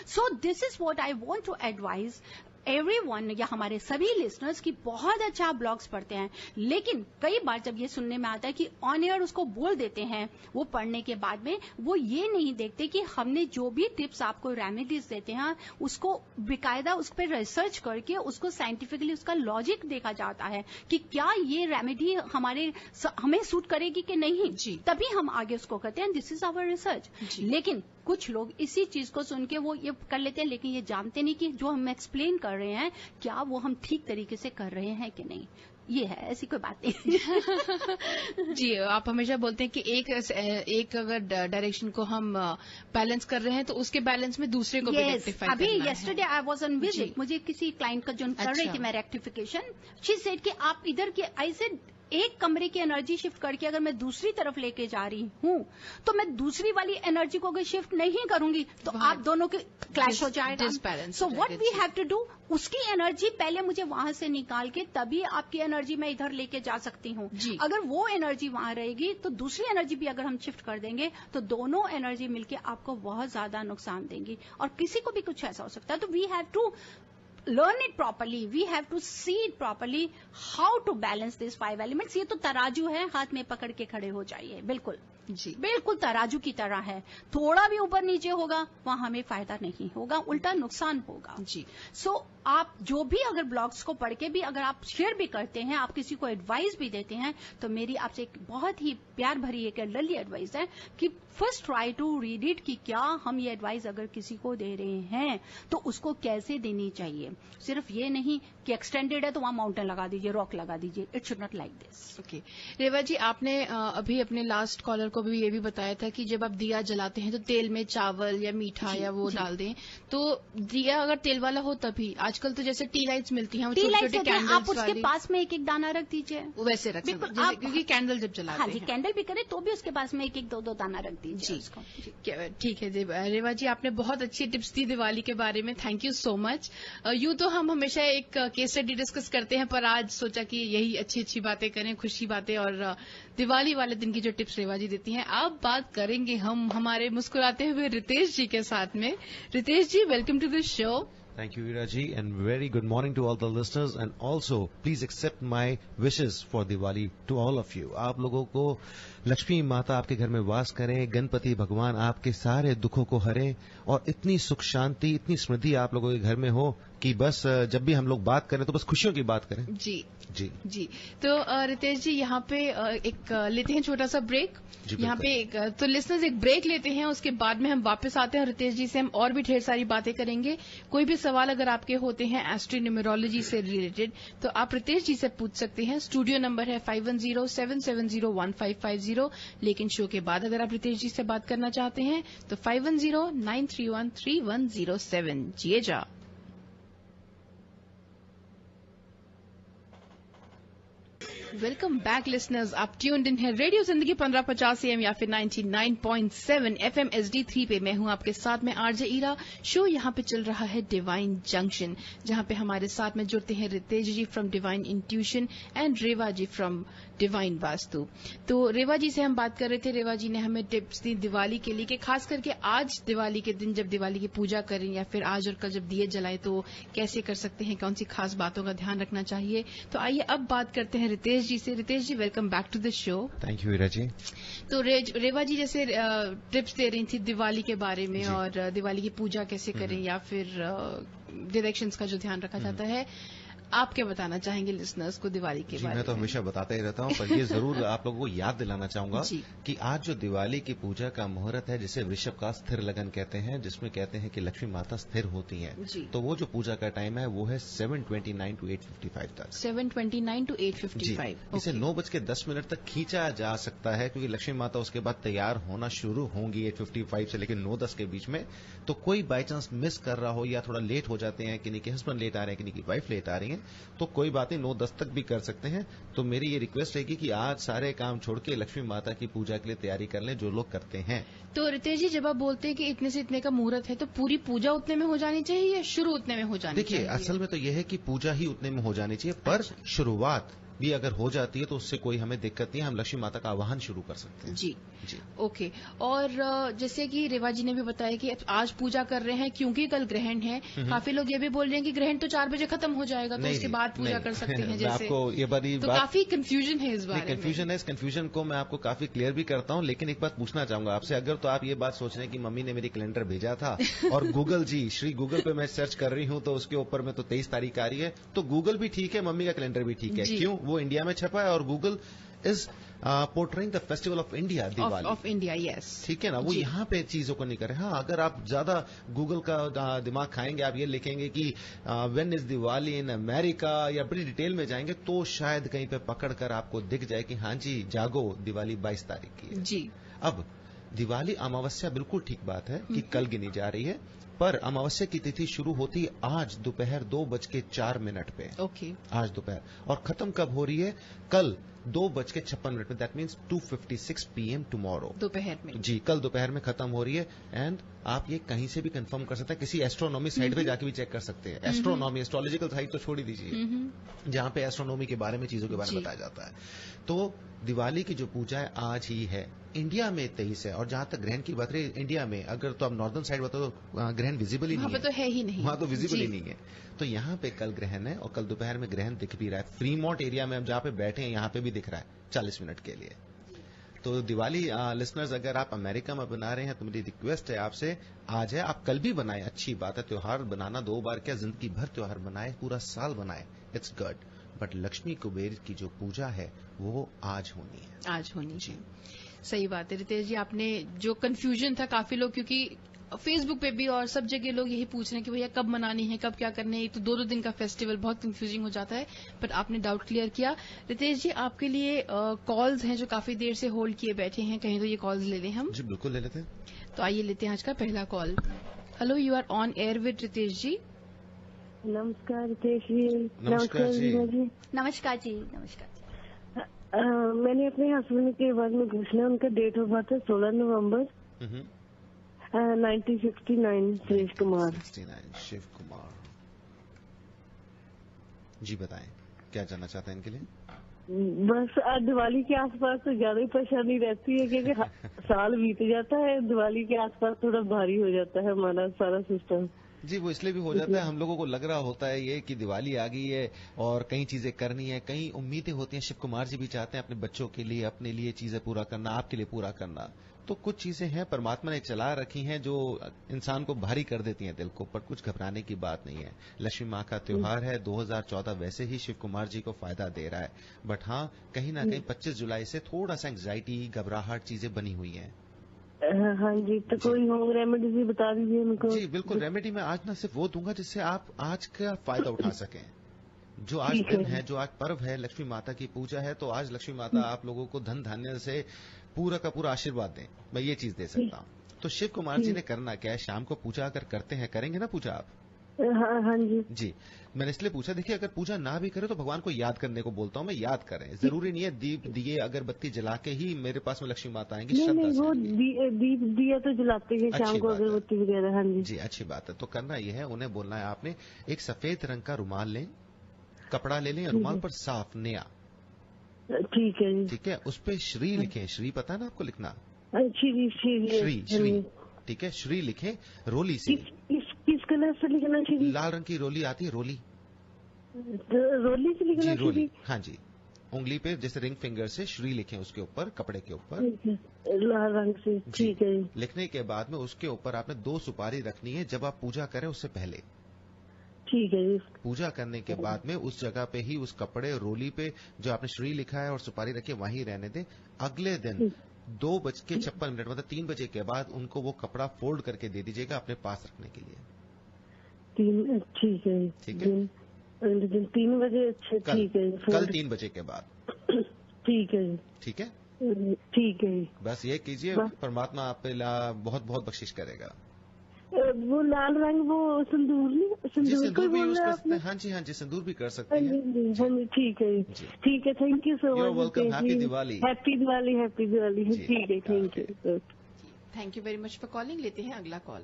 So this is what I want to advise everyone, या हमारे सभी लिसनर्स की बहुत अच्छा आप ब्लॉग्स पढ़ते हैं, लेकिन कई बार जब ये सुनने में आता है कि ऑन एयर उसको बोल देते हैं, वो पढ़ने के बाद में वो ये नहीं देखते कि हमने जो भी टिप्स आपको रेमेडीज देते हैं उसको बेकायदा उस पर रिसर्च करके उसको साइंटिफिकली उसका लॉजिक देखा जाता है कि क्या ये रेमेडी हमें सूट करेगी कि नहीं जी, तभी हम आगे उसको करते हैं. This is our research. लेकिन कुछ लोग इसी चीज को सुन के वो ये कर लेते हैं, लेकिन ये जानते नहीं कि जो हम एक्सप्लेन कर रहे हैं क्या वो हम ठीक तरीके से कर रहे हैं कि नहीं. ये है, ऐसी कोई बात नहीं. जी, आप हमेशा बोलते हैं कि एक अगर डायरेक्शन को हम बैलेंस कर रहे हैं तो उसके बैलेंस में दूसरे को भी रेक्टिफाई करना है. अभी yesterday I was on visit, मुझे किसी क्लाइंट का जो कर रही थी मैं रेक्टिफिकेशन, शी सेड कि आप इधर के ऐसे एक कमरे की एनर्जी शिफ्ट करके अगर मैं दूसरी तरफ लेके जा रही हूं तो मैं दूसरी वाली एनर्जी को अगर शिफ्ट नहीं करूंगी तो आप दोनों के क्लैश हो जाएगा. So what we have to do, उसकी एनर्जी पहले मुझे वहां से निकाल के तभी आपकी एनर्जी मैं इधर लेके जा सकती हूँ. अगर वो एनर्जी वहां रहेगी तो दूसरी एनर्जी भी अगर हम शिफ्ट कर देंगे तो दोनों एनर्जी मिलके आपको बहुत ज्यादा नुकसान देंगी और किसी को भी कुछ ऐसा हो सकता है. तो we have to learn it properly, we have to see it properly, how to balance these 5 elements. ये तो तराजू है, हाथ में पकड़ के खड़े हो जाइए. बिल्कुल जी, बिल्कुल तराजू की तरह है. थोड़ा भी ऊपर नीचे होगा वहां हमें फायदा नहीं होगा, उल्टा नुकसान होगा जी. सो आप जो भी अगर ब्लॉग्स को पढ़ के भी अगर आप शेयर भी करते हैं, आप किसी को एडवाइस भी देते हैं, तो मेरी आपसे एक बहुत ही प्यार भरी एक एल्डरली एडवाइस है कि first try to read it कि क्या हम ये एडवाइस अगर किसी को दे रहे हैं तो उसको कैसे देनी चाहिए. सिर्फ ये नहीं कि एक्सटेंडेड है तो वहां माउंटेन लगा दीजिए, रॉक लगा दीजिए. It should not like this. Okay Reva ji, आपने अभी अपने लास्ट कॉलर को भी ये भी बताया था कि जब आप दिया जलाते हैं तो तेल में चावल या मीठा या वो डाल दें, तो दिया अगर तेल वाला हो तभी. आजकल तो जैसे टी लाइट्स मिलती हैं, छोटे-छोटे कैंडल्स, आप उसके पास में एक एक दाना रख दीजिए, वैसे रख सकते हैं क्योंकि कैंडल जब जलाते हैं. हाँ जी, कैंडल भी करें तो भी उसके पास में एक एक दो दाना रख दीजिए. ठीक है रेवा जी, आपने बहुत अच्छी टिप्स दी दिवाली के बारे में. Thank you so much. यूं तो हम हमेशा एक केस स्टडी डिस्कस करते हैं, पर आज सोचा कि यही अच्छी अच्छी बातें करें, खुशी बातें, और दिवाली वाले दिन की जो टिप्स रेवा जी देती हैं. अब बात करेंगे हम हमारे मुस्कुराते हुए रितेश जी के साथ में. Ritesh ji, welcome to the show. Thank you, Veera ji, and very good morning to all the listeners. And also, please accept my wishes for Diwali to all of you. आप लोगों को लक्ष्मी माता आपके घर में वास करें, गणपति भगवान आपके सारे दुखों को हरें और इतनी सुख शांति, इतनी समृद्धि आप लोगों के घर में हो कि बस जब भी हम लोग बात करें तो बस खुशियों की बात करें. जी जी जी. तो रितेश जी, यहाँ पे एक लेते हैं छोटा सा ब्रेक. यहाँ पे तो लिसनर्स एक ब्रेक लेते हैं, उसके बाद में हम वापस आते हैं. रितेश जी से हम और भी ढेर सारी बातें करेंगे. कोई भी सवाल अगर आपके होते हैं एस्ट्रोन्यूमेरोलॉजी से रिलेटेड तो आप रितेश जी से पूछ सकते हैं. स्टूडियो नंबर है 5107701550. लेकिन शो के बाद अगर आप रितेश जी से बात करना चाहते हैं तो 5109313107. जिए जा. वेलकम बैक लिसनर्स, आप ट्यून्ड इन है रेडियो जिंदगी 1550 AM या फिर 99.7 FM HD3 पे. मैं हूं आपके साथ में आरजे ईरा. शो यहां पे चल रहा है डिवाइन जंक्शन, जहां पे हमारे साथ में जुड़ते हैं Ritesh ji from divine intuition and Reva ji from divine Vastu. तो रेवा जी से हम बात कर रहे थे. रेवा जी ने हमें टिप्स दी दिवाली के लिए कि खास करके आज दिवाली के दिन जब दिवाली की पूजा करें या फिर आज और कल जब दिए जलाएं तो कैसे कर सकते हैं, कौन सी खास बातों का ध्यान रखना चाहिए. तो आइए अब बात करते हैं रितेश जी से. Ritesh ji, welcome back to the show. Thank you Veera ji. तो रेवा जी जैसे टिप्स दे रही थी दिवाली के बारे में और दिवाली की पूजा कैसे करें या फिर डायरेक्शंस का जो ध्यान रखा जाता है, आप क्या बताना चाहेंगे लिसनर्स को दिवाली के जी, बारे में? मैं तो हमेशा बताता ही रहता हूँ, पर ये जरूर आप लोगों को याद दिलाना चाहूंगा जी। कि आज जो दिवाली की पूजा का मुहूर्त है, जिसे वृषभ का स्थिर लगन कहते हैं, जिसमें कहते हैं कि लक्ष्मी माता स्थिर होती हैं, जी। तो वो जो पूजा का टाइम है वो है 7:29 to 8:55 तक। 7:29 to जी, 8:55। इसे 9:10 तक खींचा जा सकता है, क्योंकि लक्ष्मी माता उसके बाद तैयार होना शुरू होंगी 8:55 से लेकर 9:10 के बीच में। तो कोई बाई चांस मिस कर रहा हो या थोड़ा लेट हो जाते हैं, किन्हीं के हस्बैंड लेट आ रहे हैं, किन्हीं की वाइफ लेट आ रही है, तो कोई बात नहीं, 9:10 तक भी कर सकते हैं। तो मेरी ये रिक्वेस्ट रहेगी कि आज सारे काम छोड़ के लक्ष्मी माता की पूजा के लिए तैयारी कर लें, जो लोग करते हैं। तो रितेश जी, जब आप बोलते हैं कि इतने से इतने का मुहूर्त है, तो पूरी पूजा उतने में हो जानी चाहिए या शुरू उतने में हो जानी चाहिए? देखिए, असल में तो यह है कि पूजा ही उतने में हो जानी चाहिए, पर शुरुआत भी अगर हो जाती है तो उससे कोई हमें दिक्कत नहीं है, हम लक्ष्मी माता का आवाहन शुरू कर सकते हैं। जी जी। ओके। और जैसे कि रेवा जी ने भी बताया कि आज पूजा कर रहे हैं क्योंकि कल ग्रहण है। काफी लोग ये भी बोल रहे हैं कि ग्रहण तो 4 बजे खत्म हो जाएगा, तो उसके बाद पूजा कर सकते हैं। मैं जैसे आपको ये बड़ी तो बात, काफी कंफ्यूजन है इस बारे में। कंफ्यूजन है, इस कंफ्यूजन को मैं आपको काफी क्लियर भी करता हूं, लेकिन एक बात पूछना चाहूंगा आपसे। अगर तो आप ये बात सोच रहे हैं कि मम्मी ने मेरी कैलेंडर भेजा था और गूगल जी, श्री गूगल पे मैं सर्च कर रही हूं तो उसके ऊपर में तो 23 तारीख आ रही है, तो गूगल भी ठीक है, मम्मी का कैलेंडर भी ठीक है। क्यों? वो इंडिया में छपा है और Google is portraying the festival of India, Diwali of India. Yes, ठीक है ना, वो यहाँ पे चीजों को नहीं करे। हाँ, अगर आप ज्यादा गूगल का दिमाग खाएंगे, आप ये लिखेंगे कि when is Diwali in America या बड़ी डिटेल में जाएंगे, तो शायद कहीं पे पकड़ कर आपको दिख जाए कि हाँ जी, जागो, दिवाली 22 तारीख की है। जी। अब दिवाली अमावस्या, बिल्कुल ठीक बात है कि कल गिनी जा रही है, पर अमावस्या की तिथि शुरू होती है आज दोपहर 2:04 पे। ओके। आज दोपहर, और खत्म कब हो रही है? कल 2:56 पे। दैट मीन्स 2:56 PM टुमारो, दोपहर में। जी, कल दोपहर में खत्म हो रही है। एंड आप ये कहीं से भी कंफर्म कर सकते हैं, किसी एस्ट्रोनॉमी साइट पे जाके भी चेक कर सकते हैं। एस्ट्रोनॉमी, एस्ट्रोलॉजिकल साइट तो छोड़ ही दीजिए, जहां पे एस्ट्रोनॉमी के बारे में, चीजों के बारे में बताया जाता है। तो दिवाली की जो पूजा है आज ही है। इंडिया में 23 है, और जहां तक ग्रहण की बात रही, इंडिया में अगर तो आप नॉर्दर्न साइड बताओ तो ग्रहण विजिबल ही नहीं है, वहां पे तो है ही नहीं, वहां तो विजिबल ही नहीं है। तो यहाँ पे कल ग्रहण है, और कल दोपहर में ग्रहण दिख भी रहा है। फ्रीमॉन्ट एरिया में हम जहां पे बैठे हैं, यहाँ पे भी दिख रहा है 40 मिनट के लिए। तो दिवाली लिसनर्स, अगर आप अमेरिका में बना रहे हैं तो मेरी रिक्वेस्ट है आपसे, आज है, आप कल भी बनाएं, अच्छी बात है। त्योहार बनाना 2 बार क्या, जिंदगी भर त्योहार बनाए, पूरा साल बनाए, it's good. But Lakshmi Kuber की जो पूजा है वो आज होनी है, आज होनी जी। सही बात है रितेश जी, आपने जो कंफ्यूजन था काफी लोग, क्योंकि फेसबुक पे भी और सब जगह लोग यही पूछ रहे हैं कि भैया कब मनानी है, कब क्या करना है। तो 2-2 दिन का फेस्टिवल बहुत कंफ्यूजिंग हो जाता है, बट आपने डाउट क्लियर किया। रितेश जी, आपके लिए कॉल्स हैं जो काफी देर से होल्ड किए बैठे हैं, कहीं तो ये कॉल्स ले लें हम? जी बिल्कुल ले लेते हैं। तो आइए लेते हैं आज का पहला call. Hello, you are on air with Ritesh ji. नमस्कार रितेश जी। नमस्कार जी। नमस्कार जी। नमस्कार। मैंने अपने हस्बैंड के बारे में पूछना है। उनका डेट ऑफ बर्थ है 16 नवंबर 1969। शिव कुमार। 69 शिव कुमार जी, बताएं क्या जानना चाहते हैं इनके लिए? बस दिवाली के आसपास तो ज्यादा ही परेशानी रहती है, क्योंकि साल बीत जाता है, दिवाली के आसपास थोड़ा भारी हो जाता है हमारा सारा सिस्टम। जी, वो इसलिए भी हो जाता है, हम लोगों को लग रहा होता है ये कि दिवाली आ गई है और कई चीजें करनी है, कई उम्मीदें होती हैं। शिव कुमार जी भी चाहते हैं अपने बच्चों के लिए, अपने लिए चीजें पूरा करना, आपके लिए पूरा करना। तो कुछ चीजें हैं परमात्मा ने चला रखी हैं जो इंसान को भारी कर देती हैं दिल को, पर कुछ घबराने की बात नहीं है। लक्ष्मी माँ का त्योहार है, 2014 वैसे ही शिव कुमार जी को फायदा दे रहा है, बट हाँ, कहीं ना कहीं 25 जुलाई से थोड़ा सा एंग्जाइटी, घबराहट चीजें बनी हुई हैं। हाँ जी, तो कोई होम रेमेडी भी बता दीजिए उनको। जी बिल्कुल, रेमेडी मैं आज ना सिर्फ वो दूंगा जिससे आप आज का फायदा उठा सकें। जो आज दिन है, जो आज पर्व है, लक्ष्मी माता की पूजा है, तो आज लक्ष्मी माता आप लोगों को धन धान्य से पूरा का पूरा आशीर्वाद दें, मैं ये चीज दे सकता हूँ। तो शिव कुमार जी ने करना क्या है, शाम को पूजा अगर करते हैं, करेंगे ना पूजा आप? हाँ जी। जी, मैंने इसलिए पूछा, देखिए अगर पूजा ना भी करे तो भगवान को याद करने को बोलता हूँ मैं, याद करें। जरूरी नहीं है दीप दिए अगरबत्ती जला के ही मेरे पास में लक्ष्मी माता आएंगी। नहीं, वो दीप दिया तो जलाते हैं शाम को, अगरबत्ती वगैरह। हाँ जी। जी, अच्छी बात है। तो करना यह है, उन्हें बोलना है आपने, एक सफेद रंग का रुमाल लें, कपड़ा ले लें, रुमाल पर साफ नया, ठीक है जी। ठीक है, उस पे श्री लिखें। श्री पता है ना आपको लिखना? श्री श्री, ठीक है, श्री लिखें रोली से। किस कलर से लिखना? श्री लाल रंग की रोली आती है, रोली, रोली से लिखना? जी रोली, हाँ जी। उंगली पे जैसे रिंग फिंगर से श्री लिखें, उसके ऊपर, कपड़े के ऊपर लाल रंग से, ठीक है। लिखने के बाद में उसके ऊपर आपने 2 सुपारी रखनी है जब आप पूजा करें उससे पहले। ठीक है जी। पूजा करने के बाद में उस जगह पे ही, उस कपड़े रोली पे जो आपने श्री लिखा है और सुपारी रखी है वहीं रहने दें। अगले दिन 2:56 मतलब 3 बजे के बाद उनको वो कपड़ा फोल्ड करके दे दीजिएगा अपने पास रखने के लिए। ठीक है। ठीक है, अगले दिन 3 बजे। अच्छा ठीक है, कल 3 बजे के बाद। ठीक है। ठीक है, ठीक है। बस ये कीजिए, परमात्मा आप पे बहुत बहुत बख्शिश करेगा। वो लाल रंग, वो सिंदूर सिंदूर भी यूज कर सकते हैं। हाँ जी, हाँ जी, सिंदूर भी कर सकते हैं। हाँ जी, ठीक है, ठीक है। Thank you so much. Welcome. Happy Diwali. Happy Diwali. Happy Diwali. ठीक है, thank you. Thank you very much for calling. लेते हैं अगला call.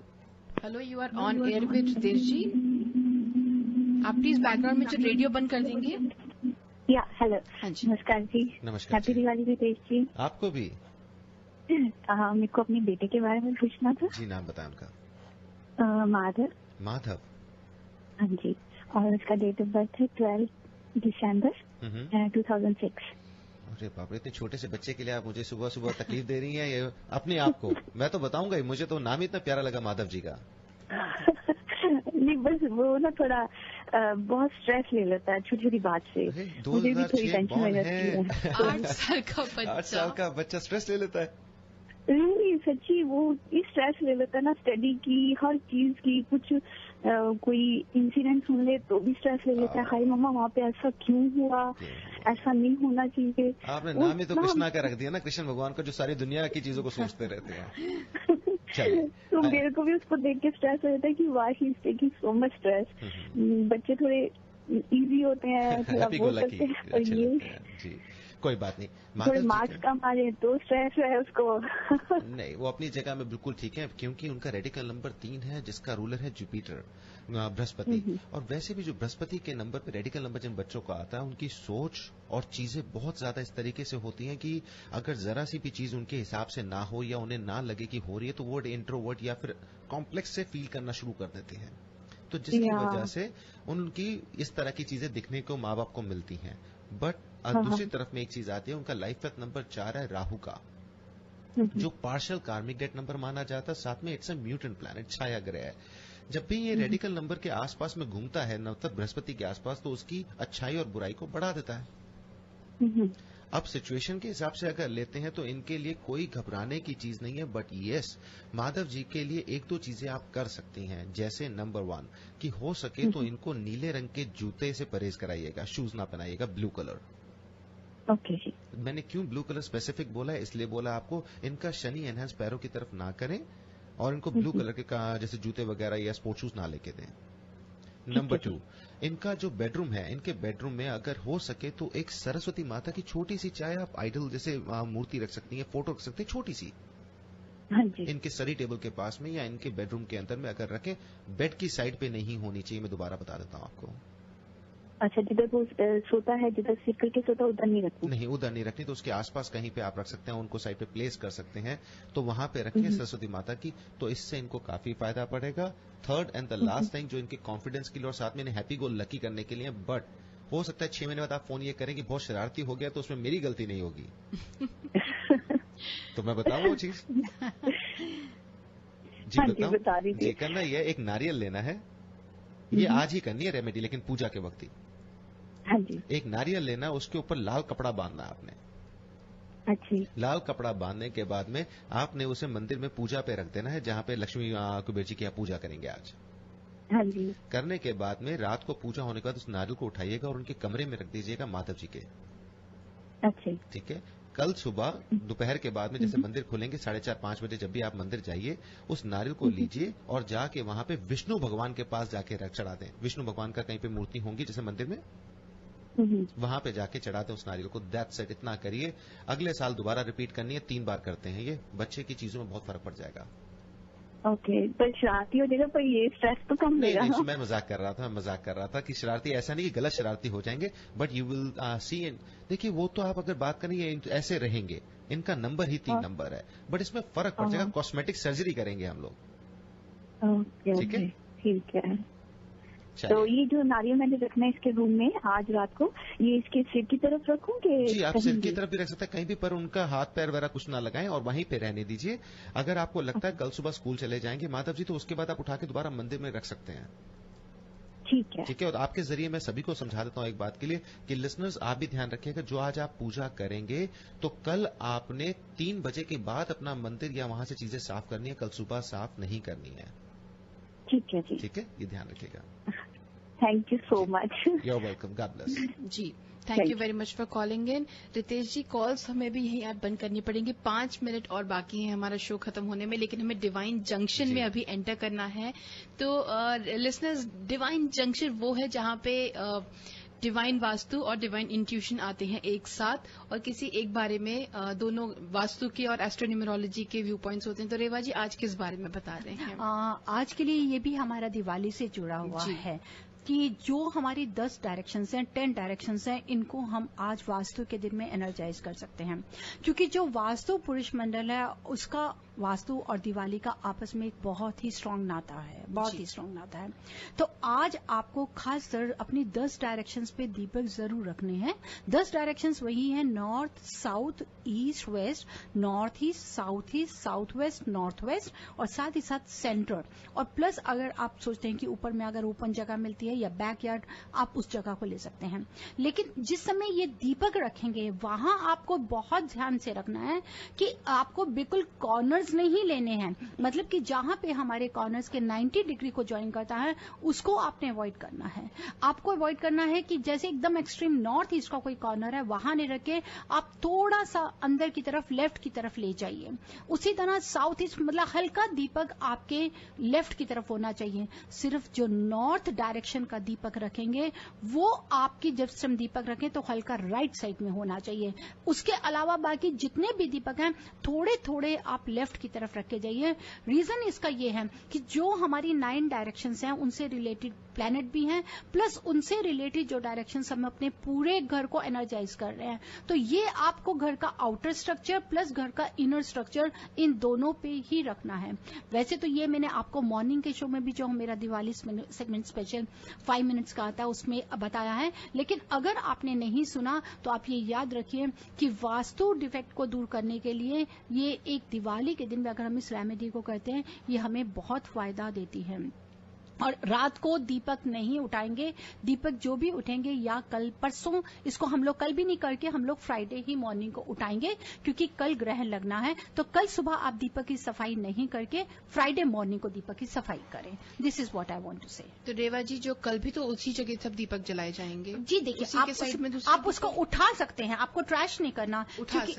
Hello, you are on air with Ritesh ji. आप प्लीज बैकग्राउंड में जो रेडियो बंद कर देंगे। या हेलो। हाँ जी, नमस्कार जी। नमस्कार। हैप्पी दिवाली रितेश जी। आपको भी। मेरे को अपने बेटे के बारे में पूछना था। जी, नाम बताएं उनका। माधव। माधव। हाँ जी, और उसका डेट ऑफ बर्थ है 12 दिसंबर 2006। अरे बाप रे, इतने छोटे से बच्चे के लिए आप मुझे सुबह सुबह तकलीफ दे रही हैं ये अपने आप को। मैं तो बताऊंगा ही, मुझे तो नाम ही इतना प्यारा लगा माधव जी का। नहीं, बस वो ना थोड़ा बहुत स्ट्रेस ले लेता है छोटी छोटी बात से। मुझे भी थोड़ी टेंशन हो जाती है। 8 साल का बच्चा। 8 साल का बच्चा स्ट्रेस ले लेता है। नहीं सच्ची, वो स्ट्रेस ले लेता है ना, स्टडी की, हर चीज की। कुछ कोई इंसिडेंट सुन ले तो भी स्ट्रेस ले लेता है। हाय मम्मा, वहाँ पे ऐसा क्यों हुआ, ऐसा नहीं होना चाहिए। आपने नाम ही तो कृष्णा का रख दिया ना, कृष्ण भगवान का, जो सारी दुनिया की चीजों को सोचते रहते हैं। तो मेरे को भी उसको देख के स्ट्रेस हो जाता है कि why he is taking so much stress. बच्चे थोड़े इजी होते हैं, थोड़ा बोल सकते हैं, और ये जी कोई बात नहीं। थोड़े मार्क्स कम आ रहे तो स्ट्रेस है उसको। नहीं, वो अपनी जगह में बिल्कुल ठीक है, क्योंकि उनका रेडिकल नंबर 3 है, जिसका रूलर है जुपिटर, बृहस्पति। और वैसे भी जो बृहस्पति के नंबर पे रेडिकल नंबर जिन बच्चों को आता है, उनकी सोच और चीजें बहुत ज्यादा इस तरीके से होती हैं कि अगर जरा सी भी चीज उनके हिसाब से ना हो या उन्हें ना लगे कि हो रही है, तो वो इंट्रोवर्ट या फिर कॉम्प्लेक्स से फील करना शुरू कर देते हैं। तो जिसकी वजह से उनकी इस तरह की चीजें दिखने को माँ बाप को मिलती हैं। बट दूसरी तरफ में एक चीज आती है, उनका लाइफ पाथ नंबर 4 है राहु का, जो पार्शियल कार्मिक डेट नंबर माना जाता है। साथ में इट्स अ म्यूटेंट प्लैनेट, छाया ग्रह है। जब भी ये रेडिकल नंबर के आसपास में घूमता है, नवतर बृहस्पति के आसपास, तो उसकी अच्छाई और बुराई को बढ़ा देता है। अब सिचुएशन के हिसाब से अगर लेते हैं तो इनके लिए कोई घबराने की चीज नहीं है। बट यस, माधव जी के लिए 1-2 चीजें आप कर सकती हैं। जैसे नंबर 1 कि हो सके तो इनको नीले रंग के जूते से परहेज कराइएगा, शूज ना पहनाइएगा, ब्लू कलर। ओके जी। मैंने क्यों ब्लू कलर स्पेसिफिक बोला है, इसलिए बोला आपको, इनका शनि एनहांस पैरों की तरफ ना करें और इनको ब्लू कलर के जैसे जूते वगैरह या स्पोर्ट्स शूज ना लेके दें। नंबर 2, इनका जो बेडरूम है, इनके बेडरूम में अगर हो सके तो एक सरस्वती माता की छोटी सी, चाहे आप आइडल जैसे मूर्ति रख सकती हैं, फोटो रख सकते हैं, छोटी सी। हाँ जी। इनके स्टडी टेबल के पास में या इनके बेडरूम के अंदर में अगर रखें, बेड की साइड पे नहीं होनी चाहिए। मैं दोबारा बता देता हूँ आपको। अच्छा, जिधर वो सोता है, जिधर सिर करके सोता है, उधर नहीं रखना। नहीं, उधर नहीं रखनी, तो उसके आसपास कहीं पे आप रख सकते हैं, उनको साइड पे प्लेस कर सकते हैं। तो वहां पे रखिए सरस्वती माता की, तो इससे इनको काफी फायदा पड़ेगा। Third and the last thing, जो इनके कॉन्फिडेंस के लिए और साथ में इन्हें हैप्पी गो लकी करने के लिए, बट हो सकता है 6 महीने बाद आप फोन ये करें कि बहुत शरारती हो गया, तो उसमें मेरी गलती नहीं होगी। तो मैं बताऊं वो चीज? जी बताऊं? बता दीजिए। जी, करना ये एक नारियल लेना है, ये आज ही करनी है रेमेडी, लेकिन पूजा के वक्त ही। हाँ जी। एक नारियल लेना, उसके ऊपर लाल कपड़ा बांधना आपने। अच्छा। लाल कपड़ा बांधने के बाद में आपने उसे मंदिर में पूजा पे रख देना है, जहां पे लक्ष्मी कुबेर जी की आप पूजा करेंगे आज। हाँ जी। करने के बाद में रात को पूजा होने के बाद उस नारियल को उठाइएगा और उनके कमरे में रख दीजिएगा, माधव जी के। अच्छा। ठीक है। कल सुबह दोपहर के बाद में जैसे मंदिर खुलेंगे 4:30-5 बजे, जब भी आप मंदिर जाइए, उस नारियल को लीजिए और जाके वहां पे विष्णु भगवान के पास जाके रख चढ़ा दें। विष्णु भगवान का कहीं पे मूर्ति होंगी जैसे मंदिर में, वहां पे जाके चढ़ा दें उस नारियल को। दैट्स इट, इतना करिए। अगले साल दोबारा रिपीट करनी है, 3 बार करते हैं ये, बच्चे की चीजों में बहुत फर्क पड़ जाएगा। ओके, पर शरारती हो जाएगा, पर ये स्ट्रेस तो कम देगा। नहीं, मैं मजाक कर रहा था कि शरारती ऐसा नहीं कि गलत शरारती हो जाएंगे, बट यू विल सी। देखिए, वो तो आप अगर बात करेंगे ऐसे रहेंगे, इनका नंबर ही 3 नंबर है, बट इसमें फर्क पड़ जाएगा। कॉस्मेटिक सर्जरी करेंगे हम लोग। ठीक है, ठीक है। तो ये जो नारियल मैंने रखना है इसके रूम में आज रात को, ये इसके सिर की तरफ रखूं कि? जी, आप सिर की तरफ भी रख सकते हैं, कहीं भी, पर उनका हाथ पैर वगैरह कुछ ना लगाएं और वहीं पे रहने दीजिए। अगर आपको लगता है कल सुबह स्कूल चले जाएंगे माधव जी, तो उसके बाद आप उठा के दोबारा मंदिर में रख सकते हैं। ठीक है। ठीक है, और आपके जरिए मैं सभी को समझा देता हूं एक बात के लिए कि लिसनर्स आप भी ध्यान रखिएगा, जो आज आप पूजा करेंगे तो कल आपने 3 बजे के बाद अपना मंदिर या वहां से चीजें साफ करनी है, कल सुबह साफ नहीं करनी है। ठीक है जी। ठीक है, ये ध्यान रखिएगा। Thank you so much. You are welcome, god bless. जी, thank you very much for calling in. Ritesh ji, calls हमें भी यहीं आज बंद करनी पड़ेंगी। 5 मिनट और बाकी है हमारा शो खत्म होने में, लेकिन हमें डिवाइन जंक्शन में अभी एंटर करना है। तो लिसनर्स, डिवाइन जंक्शन वो है जहां पे डिवाइन वास्तु और डिवाइन इंट्यूशन आते हैं एक साथ, और किसी एक बारे में दोनों वास्तु के और एस्ट्रोन्यूमरोलॉजी के व्यू पॉइंट्स होते हैं। तो रेवा जी, आज किस बारे में बता रहे हैं? आज के लिए ये भी हमारा दिवाली से जुड़ा हुआ है कि जो हमारी 10 डायरेक्शंस हैं, 10 डायरेक्शंस हैं, इनको हम आज वास्तु के दिन में एनर्जाइज कर सकते हैं। क्योंकि जो वास्तु पुरुष मंडल है, उसका वास्तु और दिवाली का आपस में एक बहुत ही स्ट्रांग नाता है, बहुत ही स्ट्रांग नाता है। तो आज आपको खास कर अपनी 10 डायरेक्शंस पे दीपक जरूर रखने हैं। 10 डायरेक्शंस वही हैं: north, south, east, west, north east, south west, north west, और साथ ही साथ सेंटर। और प्लस अगर आप सोचते हैं कि ऊपर में अगर ओपन जगह मिलती है या बैकयार्ड, आप उस जगह को ले सकते हैं। लेकिन जिस समय ये दीपक रखेंगे, वहां आपको बहुत ध्यान से रखना है कि आपको बिल्कुल कॉर्नर्स नहीं लेने हैं। मतलब कि जहां पे हमारे कॉर्नर्स के 90 डिग्री को ज्वाइन करता है, उसको आपने अवॉइड करना है। आपको अवॉइड करना है कि जैसे एकदम एक्सट्रीम नॉर्थ ईस्ट का कोई कॉर्नर है, वहां नहीं रखे, आप थोड़ा सा अंदर की तरफ, लेफ्ट की तरफ ले जाइए। उसी तरह साउथ ईस्ट, मतलब हल्का दीपक आपके लेफ्ट की तरफ होना चाहिए। सिर्फ जो नॉर्थ डायरेक्शन का दीपक रखेंगे, वो आपकी जब से हम दीपक रखें तो हल्का राइट साइड में होना चाहिए। उसके अलावा बाकी जितने भी दीपक हैं, थोड़े थोड़े आप लेफ्ट की तरफ रख के जाइए। रीजन इसका ये है कि जो हमारी 9 डायरेक्शंस हैं, उनसे रिलेटेड प्लैनेट भी हैं, प्लस उनसे रिलेटेड जो डायरेक्शंस हम अपने पूरे घर को एनर्जाइज कर रहे हैं। तो ये आपको घर का आउटर स्ट्रक्चर प्लस घर का इनर स्ट्रक्चर, इन दोनों पे ही रखना है। वैसे तो ये मैंने आपको मॉर्निंग के शो में भी, जो मेरा दिवाली सेगमेंट स्पेशल 5 मिनट्स का आता है, उसमें बताया है। लेकिन अगर आपने नहीं सुना तो आप ये याद रखिए कि वास्तु डिफेक्ट को दूर करने के लिए ये एक दिवाली के दिन में अगर हम इस रेमेडी को करते हैं, ये हमें बहुत फायदा देती है। और रात को दीपक नहीं उठाएंगे। दीपक जो भी उठेंगे या कल परसों, इसको हम लोग कल भी नहीं करके हम लोग फ्राइडे ही मॉर्निंग को उठाएंगे, क्योंकि कल ग्रहण लगना है। तो कल सुबह आप दीपक की सफाई नहीं करके फ्राइडे मॉर्निंग को दीपक की सफाई करें। This is what I want to say. तो रेवा जी, जो कल भी तो उसी जगह सब दीपक जलाए जाएंगे? जी देखिए, आप उसको उठा सकते हैं, आपको ट्रैश नहीं करना।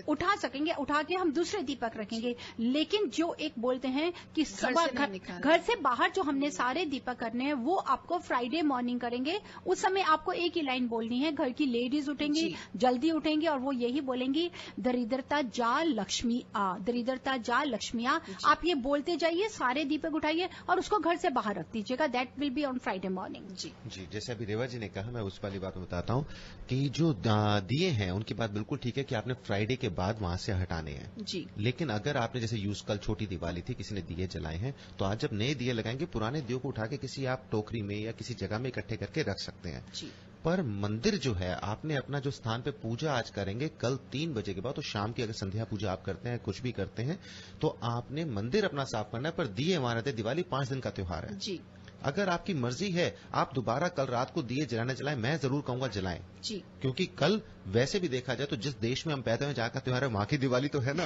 उठा सकेंगे, उठा के हम दूसरे दीपक रखेंगे। लेकिन जो एक बोलते हैं कि घर से बाहर जो हमने सारे दीपक करने हैं, वो आपको फ्राइडे मॉर्निंग करेंगे। उस समय आपको एक ही लाइन बोलनी है। घर की लेडीज उठेंगी, जल्दी उठेंगी, और वो यही बोलेंगी, दरिद्रता जा लक्ष्मी आ, दरिद्रता जा लक्ष्मी आ। आप ये बोलते जाइए, सारे दीपक उठाइए और उसको घर से बाहर रख दीजिएगा। That will be on Friday morning. जी, जैसे अभी रेवा जी ने कहा, मैं उस वाली बात में बताता हूँ कि जो दिए हैं, उनकी बात बिल्कुल ठीक है कि आपने फ्राइडे के बाद वहां से हटाने हैं जी। लेकिन अगर आपने जैसे यूज कल छोटी दिवाली थी, किसी ने दिए जलाए हैं, तो आज जब नए दिए लगाएंगे, पुराने दियों को उठा के किसी आप टोकरी में या किसी जगह में इकट्ठे करके रख सकते हैं जी। पर मंदिर जो है, आपने अपना जो स्थान पे पूजा आज करेंगे कल 3 बजे के बाद, तो शाम की अगर संध्या पूजा आप करते हैं, कुछ भी करते हैं, तो आपने मंदिर अपना साफ करना है। पर दिए वहां रहते, दिवाली 5 दिन का त्योहार है जी। अगर आपकी मर्जी है, आप दोबारा कल रात को दिए जलाने चलाएं, मैं जरूर कहूंगा जलाएं जी। क्योंकि कल वैसे भी देखा जाए तो जिस देश में हम पैदा हुए, जहाँ का त्योहार है, वहां की दिवाली तो है ना।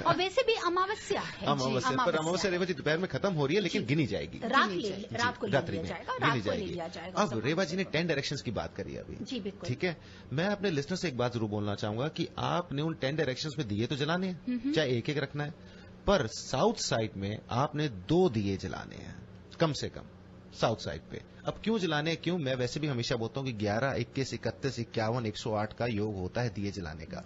और वैसे भी अमावस्या है। अमावस्या रेवा जी दोपहर में खत्म हो रही है, लेकिन गिनी जाएगी, रात को गिनी जाएगा। अब रेवा जी ने 10 डायरेक्शंस की बात करी अभी। जी बिल्कुल। ठीक है, मैं अपने लिस्टर से एक बात जरूर बोलना चाहूंगा कि आपने उन 10 डायरेक्शंस में दिए तो जलाने हैं, चाहे एक एक रखना है, पर साउथ साइड में आपने 2 दिए जलाने हैं कम से कम, साउथ साइड पे। अब क्यों जलाने, क्यों? मैं वैसे भी हमेशा बोलता हूँ कि 11, 21, 31, 51, 108 का योग होता है दिए जलाने का।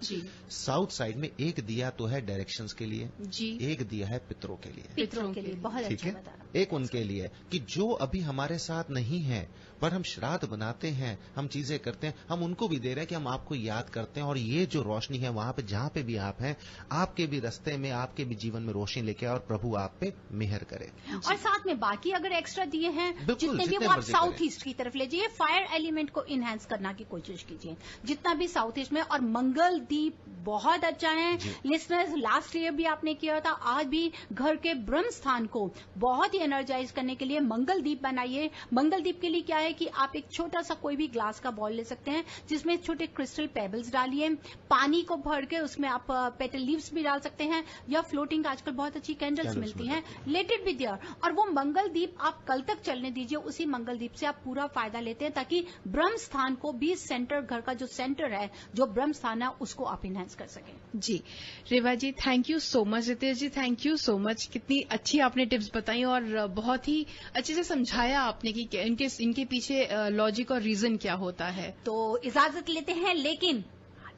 साउथ साइड में एक दिया तो है डायरेक्शंस के लिए जी। एक दिया है पितरों के लिए, बहुत ठीक है। एक उनके लिए कि जो अभी हमारे साथ नहीं है, पर हम श्राद्ध बनाते हैं, हम चीजें करते हैं, हम उनको भी दे रहे हैं कि हम आपको याद करते हैं। और ये जो रोशनी है वहां पे, जहां पे भी आप हैं, आपके भी रास्ते में, आपके भी जीवन में रोशनी लेके और प्रभु आप पे मेहर करे। और साथ में बाकी अगर एक्स्ट्रा दिए हैं, जितने भी वो आप साउथ ईस्ट की तरफ ले जाइए, फायर एलिमेंट को इनहेंस करना की कोशिश कीजिए जितना भी साउथ ईस्ट में। और मंगल दीप बहुत अच्छा है लिसनर्स, लास्ट ईयर भी आपने किया था, आज भी घर के ब्रह्म स्थान को बहुत ही एनर्जाइज करने के लिए मंगल दीप बनाइए। मंगल दीप के लिए क्या है कि आप एक छोटा सा कोई भी ग्लास का बॉल ले सकते हैं जिसमें छोटे क्रिस्टल पेबल्स डालिए, पानी को भर के उसमें आप पेटल लीव्स भी डाल सकते हैं या फ्लोटिंग आजकल बहुत अच्छी कैंडल्स मिलती हैं, लेट इट बी देयर। और वो मंगल दीप आप कल तक चलने दीजिए, उसी मंगल दीप से आप पूरा फायदा लेते हैं ताकि ब्रह्म स्थान को भी सेंटर, घर का जो सेंटर है, जो ब्रह्म स्थान है, उसको आप इनहेंस कर सकें। जी Reva ji, thank you so much. Ritesh ji, thank you so much. कितनी अच्छी आपने टिप्स बताई और बहुत ही अच्छे से समझाया आपने कि इनके पीछे लॉजिक और रीजन क्या होता है। तो इजाजत लेते हैं, लेकिन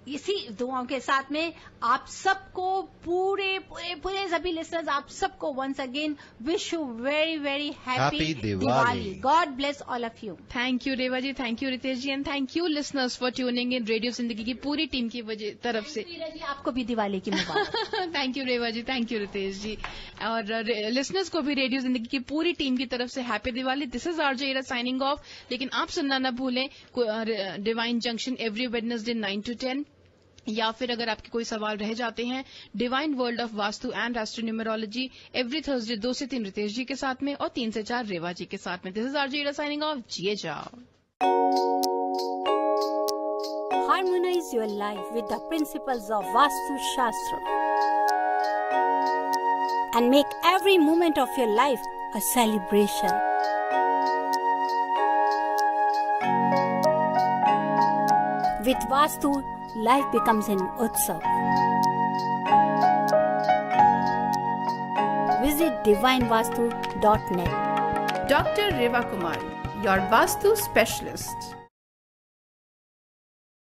इसी दुआओं के साथ में आप सबको पूरे सभी लिसनर्स, आप सबको once again wish you very very happy Diwali. God bless all of you. Thank you Reva ji, thank you Ritesh ji, and thank you listeners for tuning in radio Zindagi की पूरी टीम की तरफ से। जी आपको भी दिवाली की मुबारक। Thank you Reva ji, thank you Ritesh ji, और लिसनर्स को भी रेडियो जिंदगी की पूरी टीम की तरफ से happy Diwali. This is RJ Ira signing off. लेकिन आप सुनना न भूलें divine junction every Wednesday 9 to 10, या फिर अगर आपके कोई सवाल रह जाते हैं divine world of Vastu and astronumerology every Thursday 2 से 3 रितेश जी के साथ में और 3 से 4 रेवा जी के साथ में। This is RJ Ira signing off. जिए जाओ। Harmonize your life with the principles of Vastu Shastra and make every moment of your life a celebration. With Vastu, life becomes an utsav. Visit divinevastu.net. Dr. Reva Kumar, your Vastu specialist.